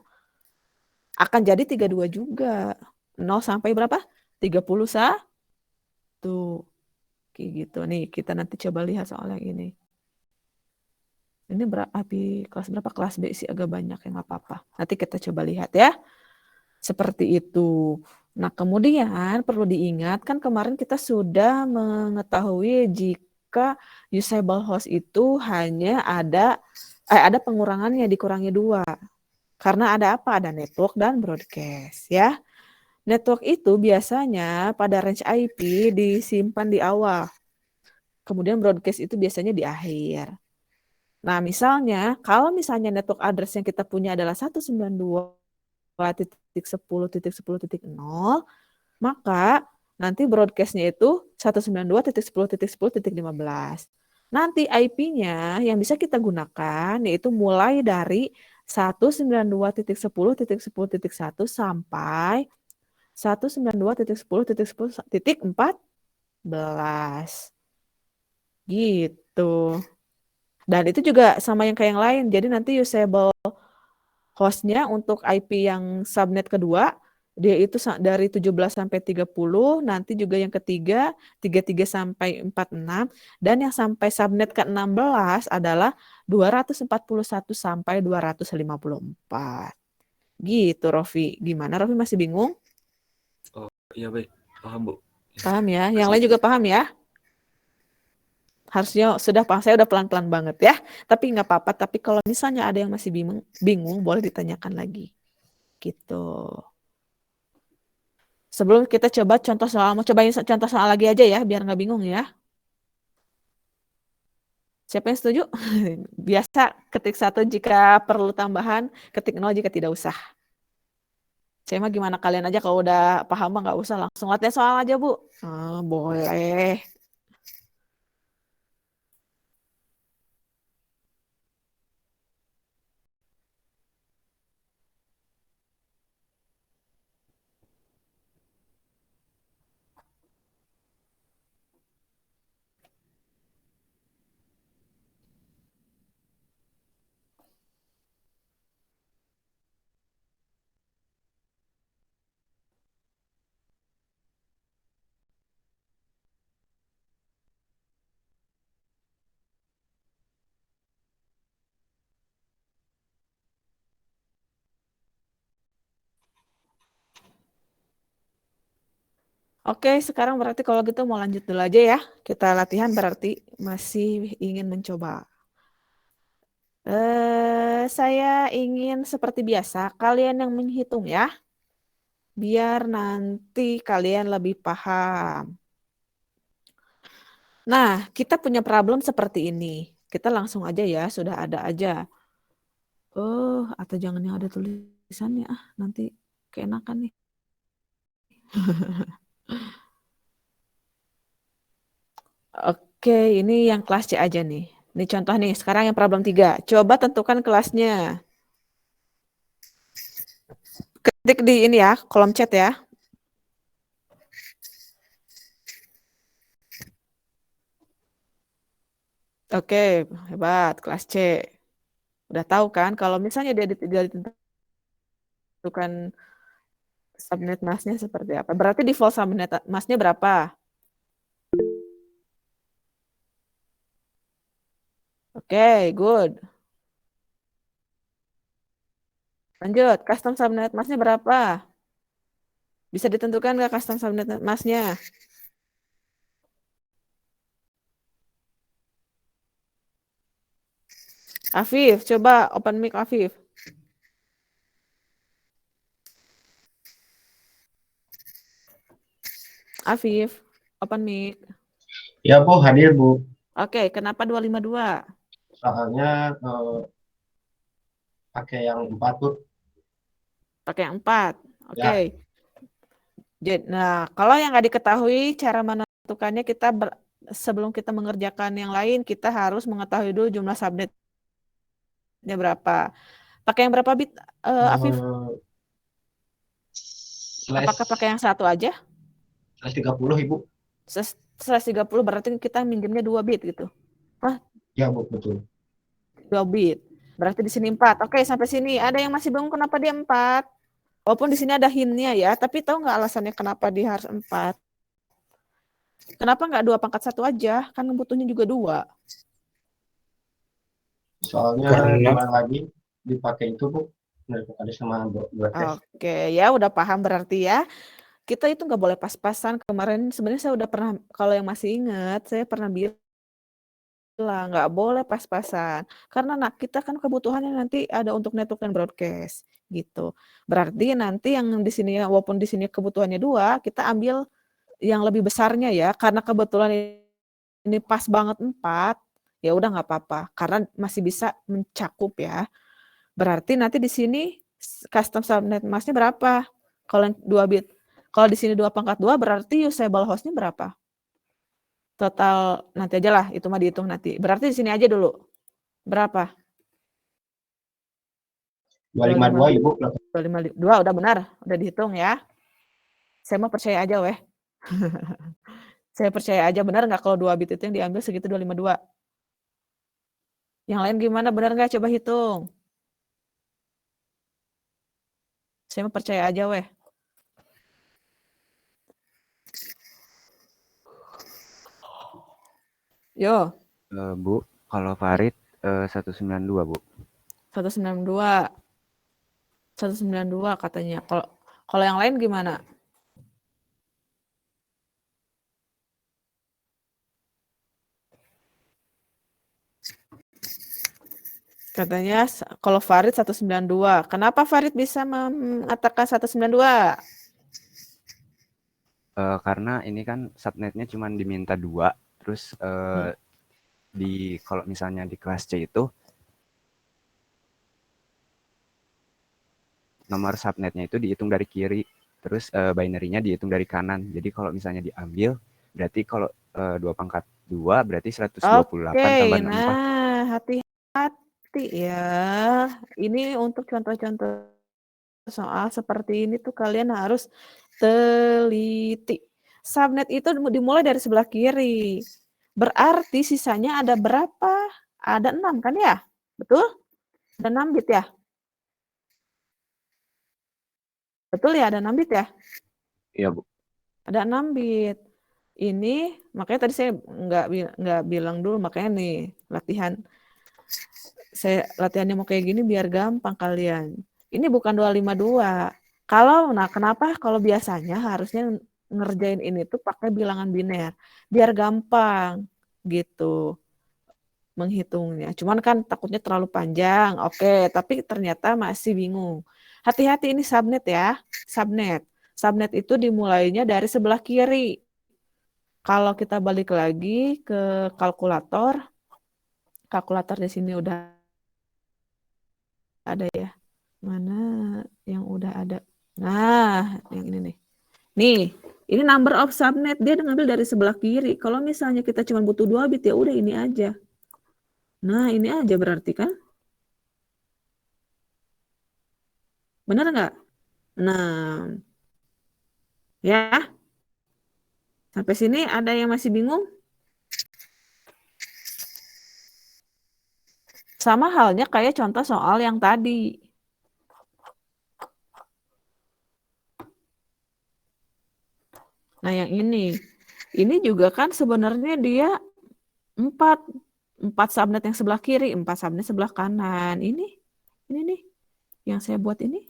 akan jadi 32 juga. 0 sampai berapa? 31. Kayak gitu. Nih, kita nanti coba lihat soal yang ini. Ini kelas berapa? Kelas B sih agak banyak ya, nggak apa-apa. Nanti kita coba lihat ya. Seperti itu. Nah, kemudian perlu diingat kan kemarin kita sudah mengetahui jika usable host itu hanya ada pengurangannya, dikurangi 2. Karena ada apa? Ada network dan broadcast ya. Network itu biasanya pada range IP disimpan di awal. Kemudian broadcast itu biasanya di akhir. Nah, misalnya kalau misalnya network address yang kita punya adalah 192.10.10.0, maka nanti broadcast-nya itu 192.10.10.15. Nanti IP-nya yang bisa kita gunakan yaitu mulai dari 192.10.10.1 sampai 192.10.10.14. Gitu. Dan itu juga sama yang kayak yang lain. Jadi nanti usable hostnya untuk IP yang subnet kedua, dia itu dari 17 sampai 30, nanti juga yang ketiga 33 sampai 46, dan yang sampai subnet ke-16 adalah 241 sampai 254. Gitu, Rofi. Gimana, Rofi masih bingung? Oh, iya baik. Paham Bu. Paham ya? Yang lain juga paham ya? Harusnya sudah paham, saya udah pelan-pelan banget ya. Tapi nggak apa-apa, tapi kalau misalnya ada yang masih bingung boleh ditanyakan lagi. Gitu. Sebelum kita coba contoh soal, mau cobain contoh soal lagi aja ya, biar nggak bingung ya. Siapa yang setuju? Biasa ketik 1 jika perlu tambahan, ketik 0 jika tidak usah. Saya mah gimana kalian aja, kalau udah paham mah nggak usah, langsung latihan soal aja Bu. Boleh. Oke, sekarang berarti kalau gitu mau lanjut dulu aja ya. Kita latihan berarti masih ingin mencoba. Saya ingin seperti biasa, kalian yang menghitung ya. Biar nanti kalian lebih paham. Nah, kita punya problem seperti ini. Kita langsung aja ya, sudah ada aja. Oh, atau jangan yang ada tulisannya. Nanti keenakan nih. Oke, ini yang kelas C aja nih. Ini contoh nih, sekarang yang problem 3. Coba tentukan kelasnya. Ketik di ini ya, kolom chat ya. Oke, hebat, kelas C. Udah tahu kan, kalau misalnya dia ditentukan subnet masknya seperti apa. Berarti default subnet masknya berapa? Oke, good. Lanjut, custom subnet masknya berapa? Bisa ditentukan nggak custom subnet masknya? Afif, coba open mic Afif. Afif, open mic. Ya Bu, hadir Bu. Oke, kenapa 252? Soalnya pakai yang 4 Bu. Pakai yang 4. Oke. Ya. Nah, kalau yang nggak diketahui cara menentukannya, sebelum kita mengerjakan yang lain, kita harus mengetahui dulu jumlah subnetnya berapa. Pakai yang berapa bit, Afif? Apakah pakai yang 1 aja? /30 Ibu. /30 berarti kita minjemnya 2 bit gitu. Ya Bu, betul. 2 bit. Berarti di sini 4. Oke, sampai sini. Ada yang masih bingung kenapa dia 4? Walaupun di sini ada hint-nya ya, tapi tahu nggak alasannya kenapa dia harus 4? Kenapa nggak 2/1 aja? Kan butuhnya juga 2. Soalnya kemarin lagi dipakai itu Bu, ada sama broadcast. Oke, ya udah paham berarti ya. Kita itu nggak boleh pas-pasan. Kemarin sebenarnya saya udah pernah, kalau yang masih ingat, saya pernah bilang nggak boleh pas-pasan. Karena kita kan kebutuhannya nanti ada untuk network dan broadcast gitu. Berarti nanti yang di sini, walaupun di sini kebutuhannya 2, kita ambil yang lebih besarnya ya. Karena kebetulan ini pas banget 4, ya udah nggak apa-apa. Karena masih bisa mencakup ya. Berarti nanti di sini custom subnet masknya berapa? Kalau 2 bit. Kalau di sini 2/2 berarti usable hostnya berapa? Total nanti aja lah, itu mah dihitung nanti. Berarti di sini aja dulu. Berapa? 252 Ibu. 252 udah benar, udah dihitung ya. Saya mau percaya aja weh. Saya percaya aja, benar nggak kalau 2 bit itu yang diambil segitu 252? Yang lain gimana, benar nggak? Coba hitung. Saya mau percaya aja weh. Yo. Bu, kalau Farid 192 Bu. 192. 192 katanya. Kalau yang lain gimana? Katanya kalau Farid 192. Kenapa Farid bisa mengatakan 192? Karena ini kan subnetnya cuma diminta 2, terus kalau misalnya di kelas C itu nomor subnetnya itu dihitung dari kiri, terus binary-nya dihitung dari kanan. Jadi kalau misalnya diambil, berarti kalau 2/2 berarti 128 tambah 64. Nah, hati-hati ya. Ini untuk contoh-contoh soal seperti ini tuh kalian harus teliti. Subnet itu dimulai dari sebelah kiri. Berarti sisanya ada berapa? Ada 6 kan ya? Betul? Ada 6 bit ya? Betul ya, ada 6 bit ya? Iya, Bu. Ada 6 bit. Ini, makanya tadi saya nggak bilang dulu, makanya nih, latihannya mau kayak gini biar gampang kalian. Ini bukan 252. Kenapa kalau biasanya harusnya ngerjain ini tuh pakai bilangan biner. Biar gampang gitu menghitungnya. Cuman kan takutnya terlalu panjang. Oke, tapi ternyata masih bingung. Hati-hati ini subnet ya. Subnet. Subnet itu dimulainya dari sebelah kiri. Kalau kita balik lagi ke kalkulator di sini udah ada ya. Mana yang udah ada? Nah, yang ini nih. Nih, ini number of subnet, dia ngambil dari sebelah kiri. Kalau misalnya kita cuma butuh 2 bit, ya udah ini aja. Nah, ini aja berarti kan? Benar nggak? Nah, ya. Sampai sini ada yang masih bingung? Sama halnya kayak contoh soal yang tadi. Nah, yang ini. Ini juga kan sebenarnya dia 4 subnet yang sebelah kiri, 4 subnet sebelah kanan. Ini nih yang saya buat ini.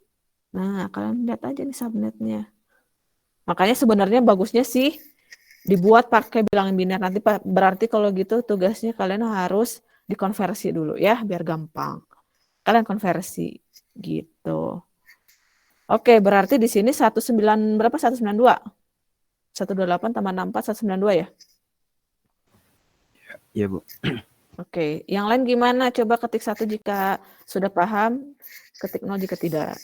Nah, kalian lihat aja nih subnetnya. Makanya sebenarnya bagusnya sih dibuat pakai bilangan biner. Nanti berarti kalau gitu tugasnya kalian harus dikonversi dulu ya, biar gampang. Kalian konversi gitu. Oke, berarti di sini 19 berapa? 192. 128 tambah 64 192 ya? Iya, Bu. Oke, yang lain gimana? Coba ketik 1 jika sudah paham, ketik 0 jika tidak.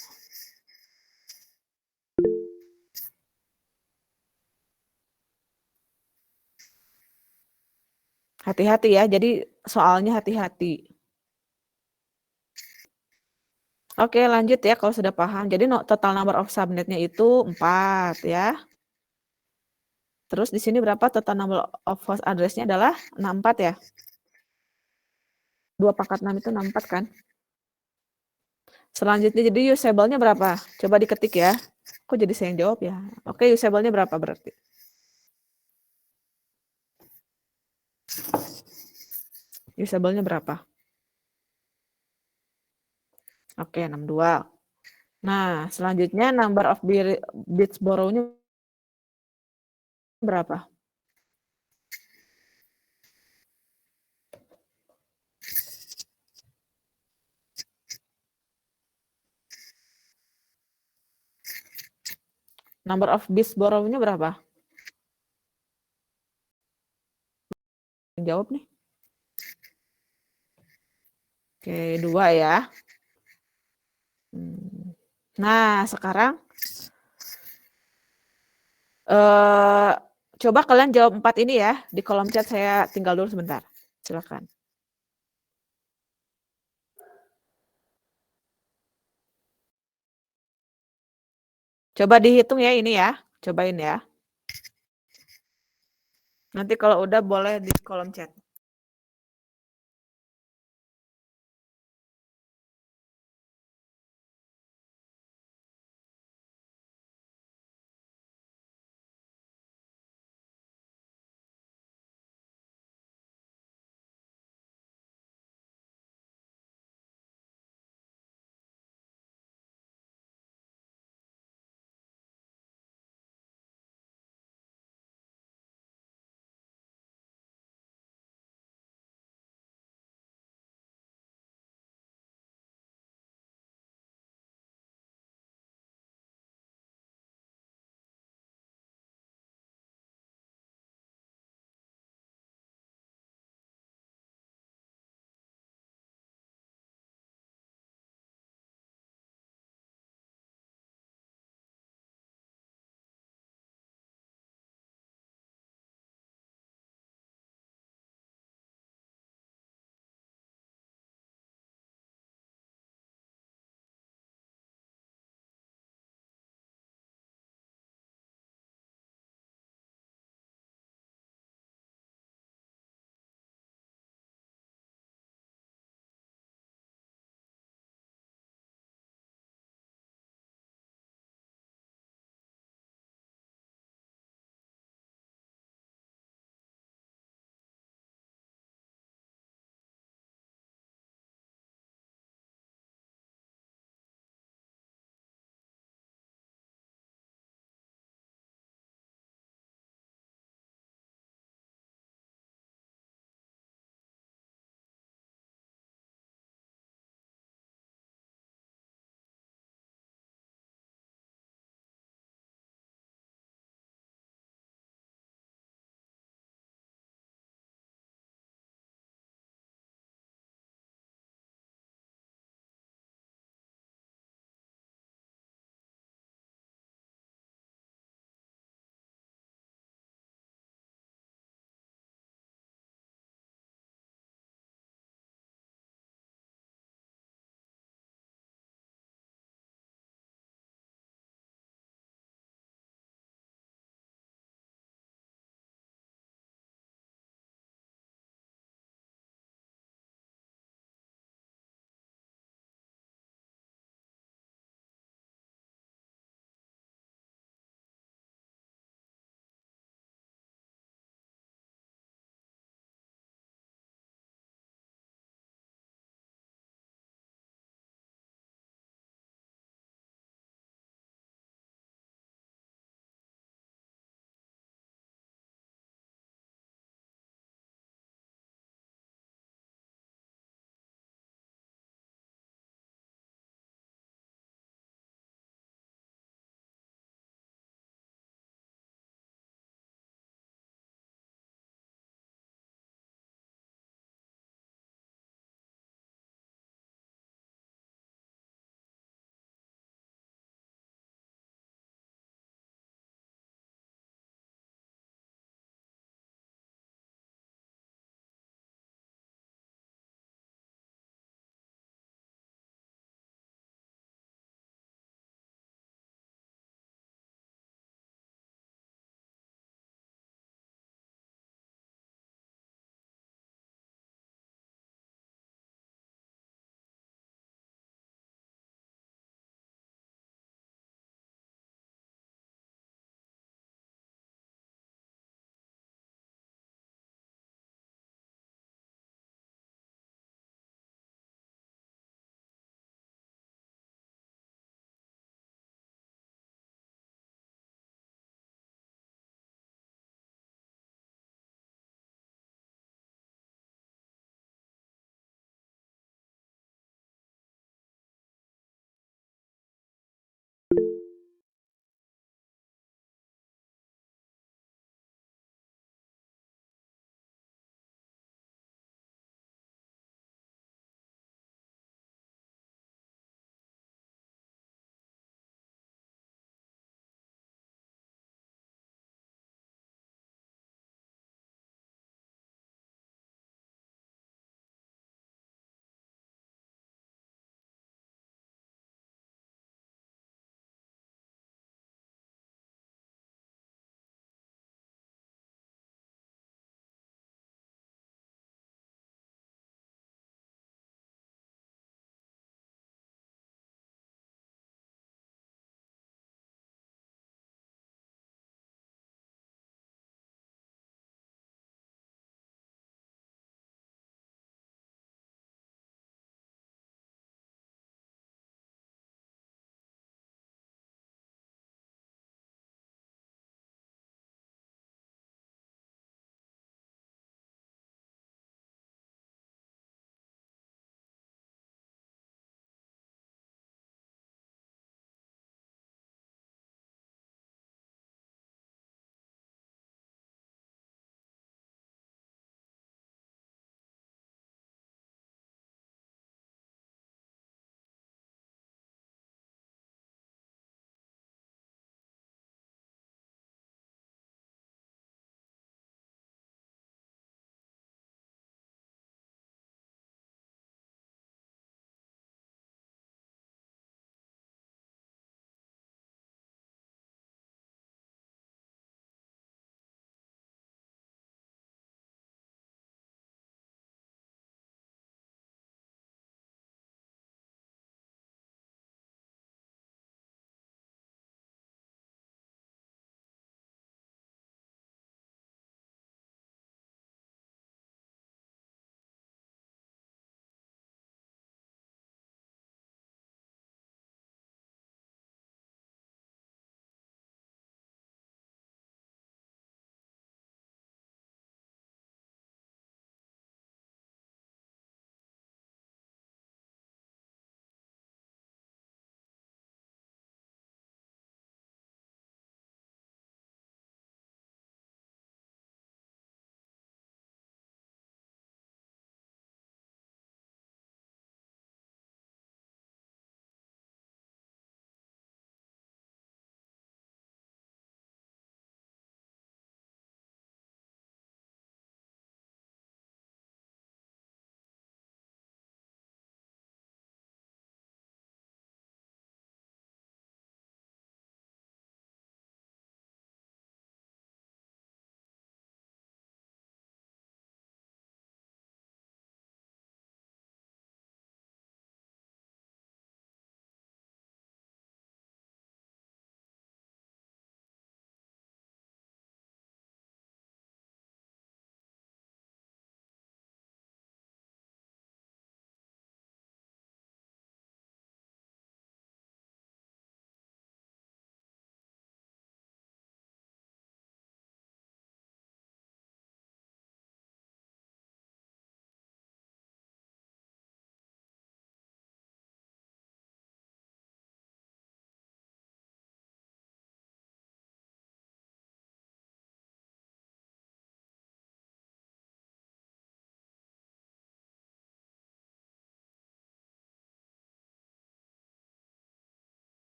Hati-hati ya, jadi soalnya hati-hati. Oke, lanjut ya kalau sudah paham. Jadi total number of subnetnya itu 4 ya. Terus di sini berapa total number of host address-nya adalah 64 ya. 2 pangkat 6 itu 64 kan. Selanjutnya jadi usable-nya berapa? Coba diketik ya. Kok jadi saya yang jawab ya? Oke, usable-nya berapa berarti? Usable-nya berapa? Oke, 62. Nah, selanjutnya number of bits borrow-nya berapa? Number of bits borrow-nya berapa? Jawab nih. Oke, 2 ya. Nah, sekarang coba kalian jawab 4 ini ya. Di kolom chat saya tinggal dulu sebentar. Silakan. Coba dihitung ya ini ya. Cobain ya. Nanti kalau udah boleh di kolom chat.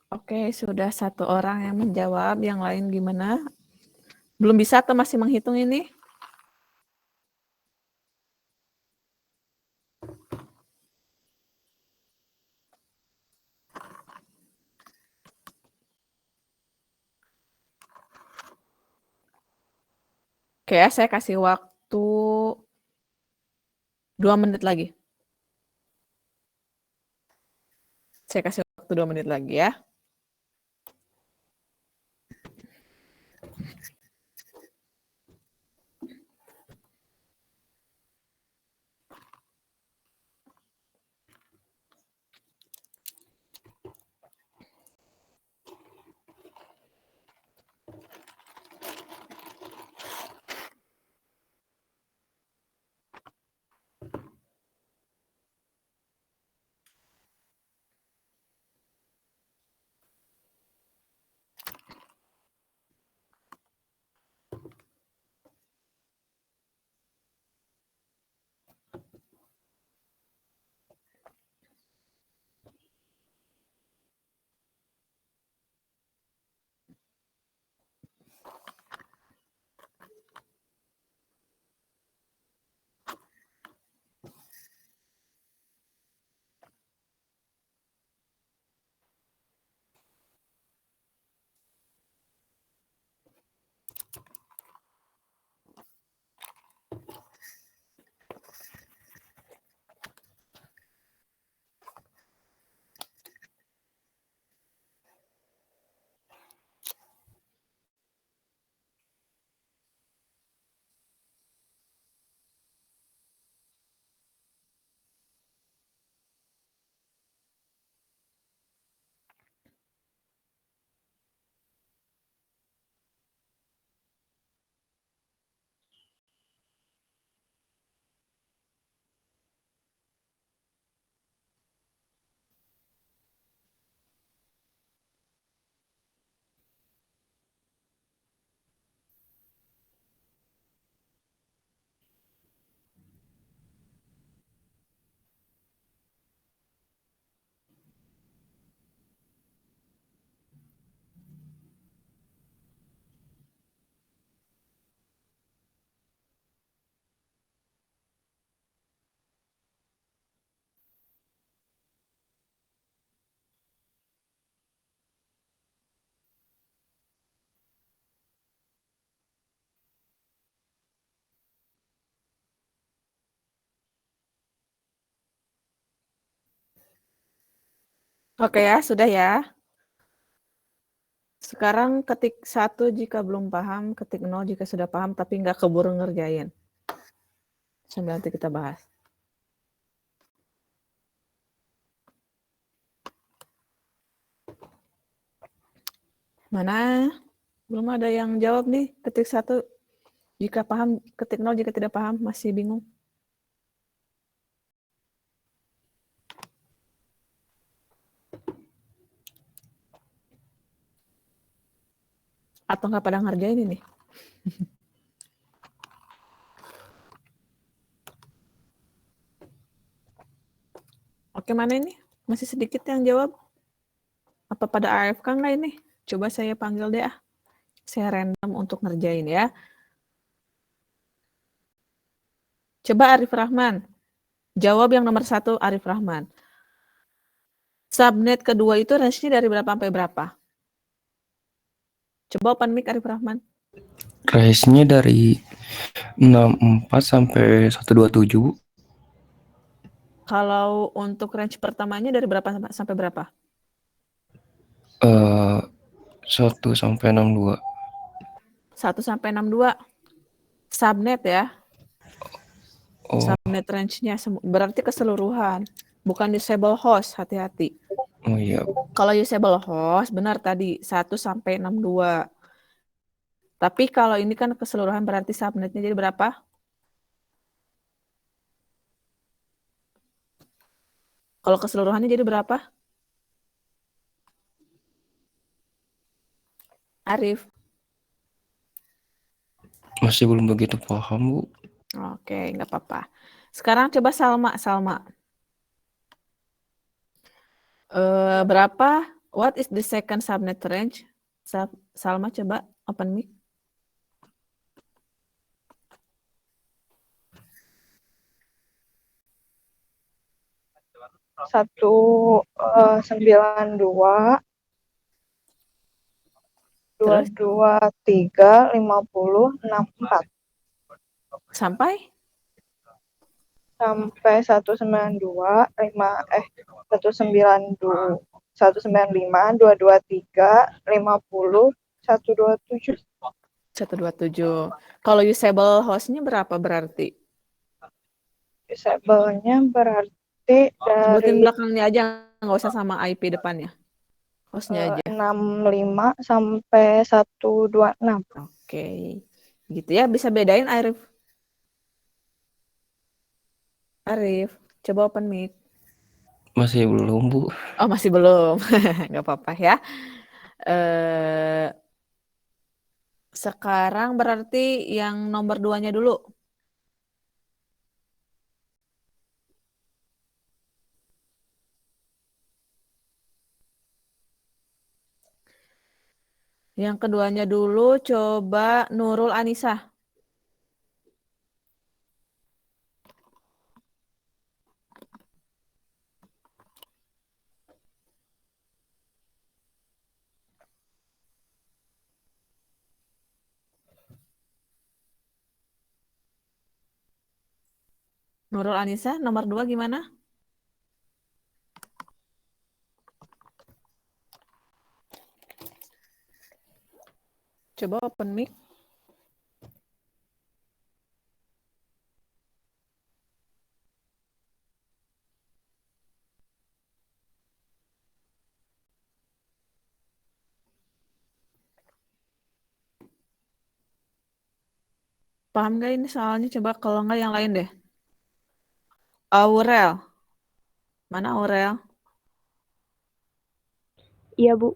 Oke, sudah 1 orang yang menjawab, yang lain gimana? Belum bisa atau masih menghitung ini? Oke ya, saya kasih waktu 2 menit lagi. Saya kasih waktu 2 menit lagi ya. Oke ya, sudah ya. Sekarang ketik 1 jika belum paham, ketik 0 jika sudah paham tapi nggak keburu ngerjain. Sambil nanti kita bahas. Mana? Belum ada yang jawab nih. Ketik 1 jika paham, ketik 0 jika tidak paham, masih bingung. Atau nggak pada ngerjain ini? Oke, mana ini? Masih sedikit yang jawab. Apa pada AFK nggak ini? Coba saya panggil deh. Saya random untuk ngerjain ya. Coba Arif Rahman. Jawab yang nomor 1 Arif Rahman. Subnet kedua itu range-nya dari berapa sampai berapa? Coba open mic Arif Rahman. Range-nya dari 64 sampai 127, Bu. Kalau untuk range pertamanya dari berapa sampai berapa? 1 sampai 62. 1 sampai 62. Subnet ya. Oh. Subnet range-nya berarti keseluruhan, bukan usable host, hati-hati. Oh iya. Kalau usable host benar tadi 1 sampai 62. Tapi kalau ini kan keseluruhan berarti subnetnya jadi berapa? Kalau keseluruhannya jadi berapa? Arif. Masih belum begitu paham, Bu. Oke, nggak apa-apa. Sekarang coba Salma. Berapa? What is the second subnet range? Salma coba open mic. Satu 92 223 50 64 sampai 192 192 195 223 50 127. 127. Kalau usable host-nya berapa berarti? Usable-nya berarti Sebutin dari belakangnya aja, nggak usah sama IP depannya. Host-nya aja. 65 sampai 126. Oke. Gitu ya, bisa bedain Arif. Arif, coba open mic. Masih belum, Bu. Oh, masih belum. Nggak apa-apa ya. Sekarang berarti yang nomor 2-nya dulu. Yang keduanya dulu coba Nurul Anissa. Nurul Anissa nomor 2 gimana? Coba open mic. Paham nggak ini soalnya? Coba kalau nggak yang lain deh. Aurel. Mana Aurel? Iya, Bu.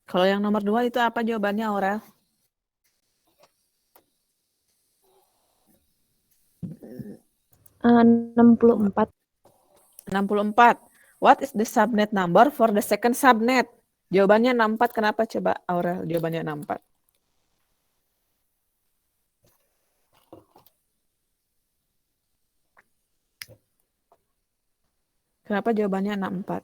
Kalau yang nomor 2 itu apa jawabannya Aurel? 64. 64. What is the subnet number for the second subnet? Jawabannya 64. Kenapa coba Aurel? Jawabannya 64. Kenapa jawabannya 64?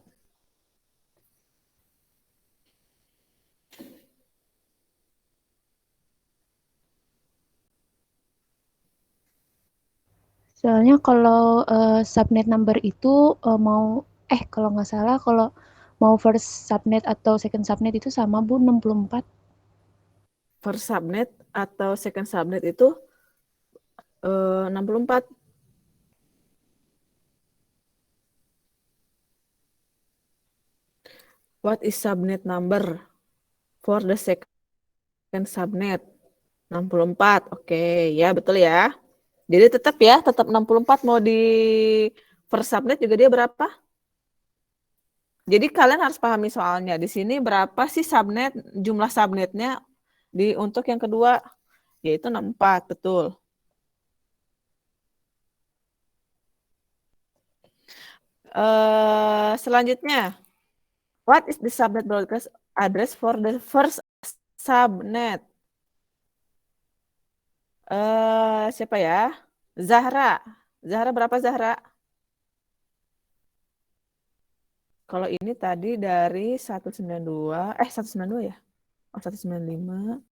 Soalnya kalau subnet number itu mau kalau nggak salah kalau mau first subnet atau second subnet itu sama Bu 64. First subnet atau second subnet itu 64. What is subnet number for the second subnet? 64. Oke, ya betul ya. Jadi tetap 64 mau di first subnet juga dia berapa? Jadi kalian harus pahami soalnya. Di sini berapa sih subnet, jumlah subnetnya untuk yang kedua? Yaitu 64, betul. Selanjutnya, what is the subnet broadcast address for the first subnet? Siapa ya? Zahra. Zahra berapa Zahra? Kalau ini tadi dari 192, 192 ya? Oh, 195.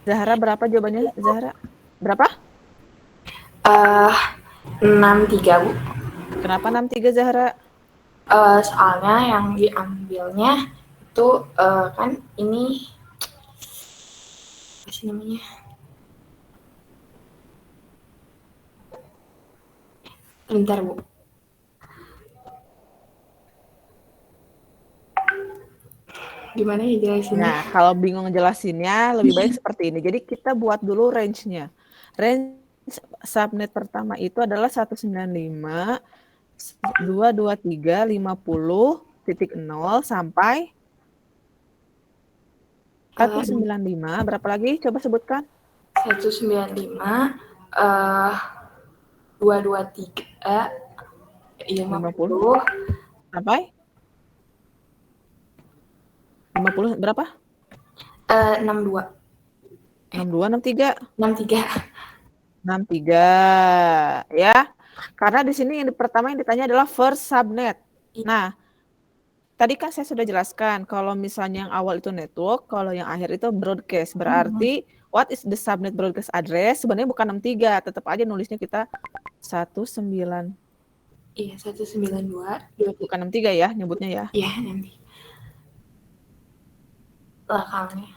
Zahra berapa jawabannya? Zahra berapa? 63 Bu. Kenapa 63 Zahra? Soalnya yang diambilnya itu kan ini apa sih namanya? Bentar Bu. Gimana ya jelasinnya? Nah, kalau bingung jelasinnya lebih baik seperti ini. Jadi kita buat dulu range-nya. Range subnet pertama itu adalah 195 223 50.0 sampai 195. Berapa lagi? Coba sebutkan. 195 223 50 sampai 50 berapa? 62. 63 ya. Karena di sini yang pertama yang ditanya adalah first subnet. Nah, tadi kan saya sudah jelaskan kalau misalnya yang awal itu network, kalau yang akhir itu broadcast. Berarti what is the subnet broadcast address? Sebenarnya bukan 63, tetap aja nulisnya kita 19. Iya, 192. Bukan 63 ya nyebutnya ya. Iya, nanti. Belakangnya.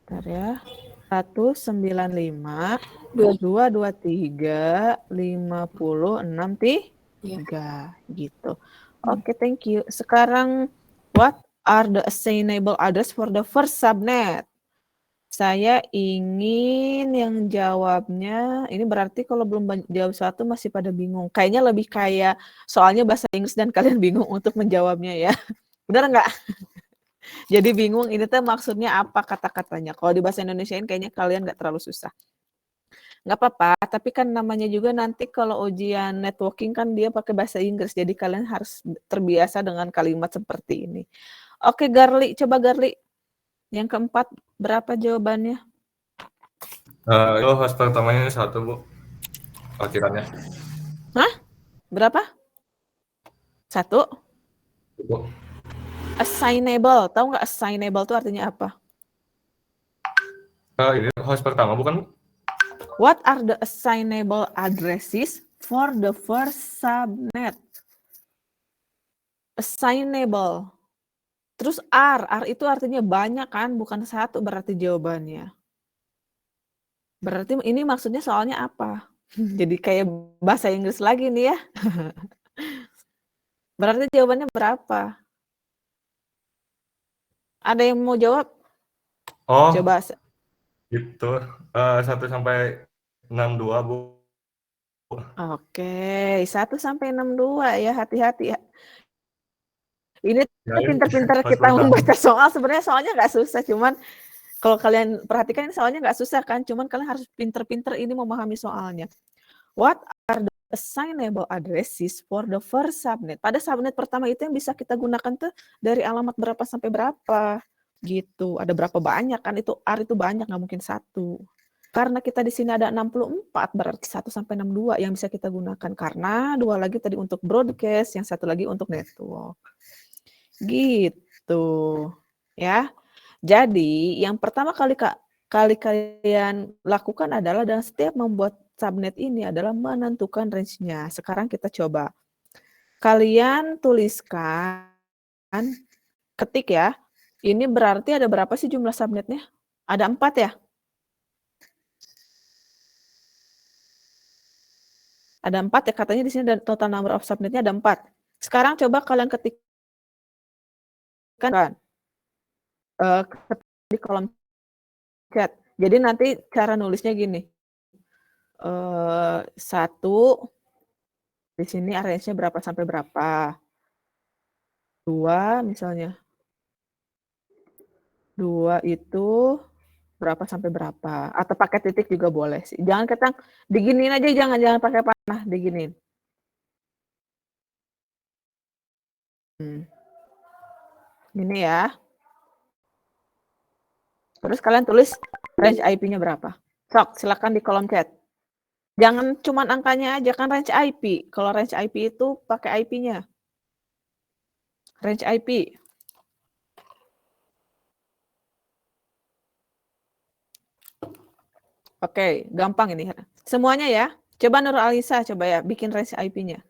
Bentar ya. 195 223 5063 gitu. Oke, thank you. Sekarang what are the assignable address for the first subnet? Saya ingin yang jawabnya, ini berarti kalau belum jawab satu masih pada bingung. Kayaknya lebih kayak soalnya bahasa Inggris dan kalian bingung untuk menjawabnya ya. Benar nggak? Jadi bingung ini tuh maksudnya apa kata-katanya. Kalau di bahasa Indonesiain kayaknya kalian nggak terlalu susah. Nggak apa-apa, tapi kan namanya juga nanti kalau ujian networking kan dia pakai bahasa Inggris. Jadi kalian harus terbiasa dengan kalimat seperti ini. Oke, Garli, coba Garli. Yang keempat, berapa jawabannya? Itu host pertamanya 1, Bu. Akhirannya. Hah? Berapa? 1? Bu. Assignable. Tahu nggak assignable itu artinya apa? Ini host pertama bukan, Bu? What are the assignable addresses for the first subnet? Assignable. Terus R itu artinya banyak kan, bukan 1 berarti jawabannya. Berarti ini maksudnya soalnya apa? Jadi kayak bahasa Inggris lagi nih ya. Berarti jawabannya berapa? Ada yang mau jawab? Oh, Coba. gitu. 1 sampai 62, Bu. Oke, 1 sampai 62 ya, hati-hati ya. Ini Ya, pintar-pintar host kita pertama. membaca soal, sebenarnya soalnya nggak susah, cuman kalau kalian perhatikan ini soalnya nggak susah kan, cuman kalian harus pintar-pintar ini memahami soalnya. What are the assignable addresses for the first subnet? Pada subnet pertama itu yang bisa kita gunakan tuh dari alamat berapa sampai berapa gitu. Ada berapa banyak kan, itu R itu banyak, nggak mungkin 1. Karena kita di sini ada 64, berarti 1 sampai 62 yang bisa kita gunakan. Karena 2 lagi tadi untuk broadcast, yang 1 lagi untuk network. Gitu. Ya. Jadi, yang pertama kali kalian lakukan adalah dalam setiap membuat subnet ini adalah menentukan range-nya. Sekarang kita coba. Kalian tuliskan, ketik ya. Ini berarti ada berapa sih jumlah subnetnya? Ada 4 ya? Ada 4 ya, katanya di sini ada total number of subnetnya ada 4. Sekarang coba kalian ketikkan di kolom chat. Jadi nanti cara nulisnya gini. 1 di sini range-nya berapa sampai berapa. 2 misalnya. 2 itu berapa sampai berapa. Atau pakai titik juga boleh sih. Jangan ketang, diginiin aja, jangan pakai panah, diginiin. Gini ya. Terus kalian tulis range IP-nya berapa. Sok, silakan di kolom chat. Jangan cuman angkanya aja, kan range IP. Kalau range IP itu pakai IP-nya. Range IP. Oke, gampang ini. Semuanya ya. Coba Nur Alisa, coba ya, bikin range IP-nya.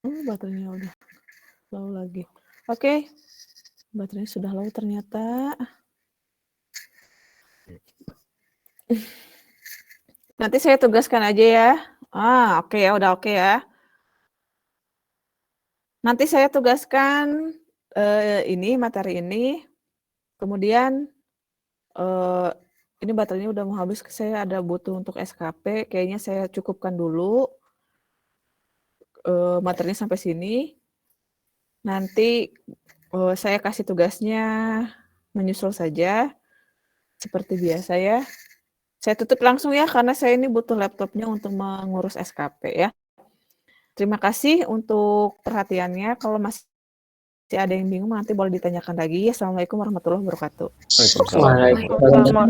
Baterainya udah low lagi. Oke. Baterainya sudah low ternyata. Nanti saya tugaskan aja ya. Oke ya, udah oke ya. Nanti saya tugaskan ini, materi ini. Kemudian ini baterainya udah mau habis, saya ada butuh untuk SKP. Kayaknya saya cukupkan dulu. Materinya sampai sini. Nanti saya kasih tugasnya menyusul saja. Seperti biasa ya. Saya tutup langsung ya, karena saya ini butuh laptopnya untuk mengurus SKP ya. Terima kasih untuk perhatiannya. Kalau masih ada yang bingung, nanti boleh ditanyakan lagi. Assalamualaikum warahmatullahi wabarakatuh. Waalaikumsalam.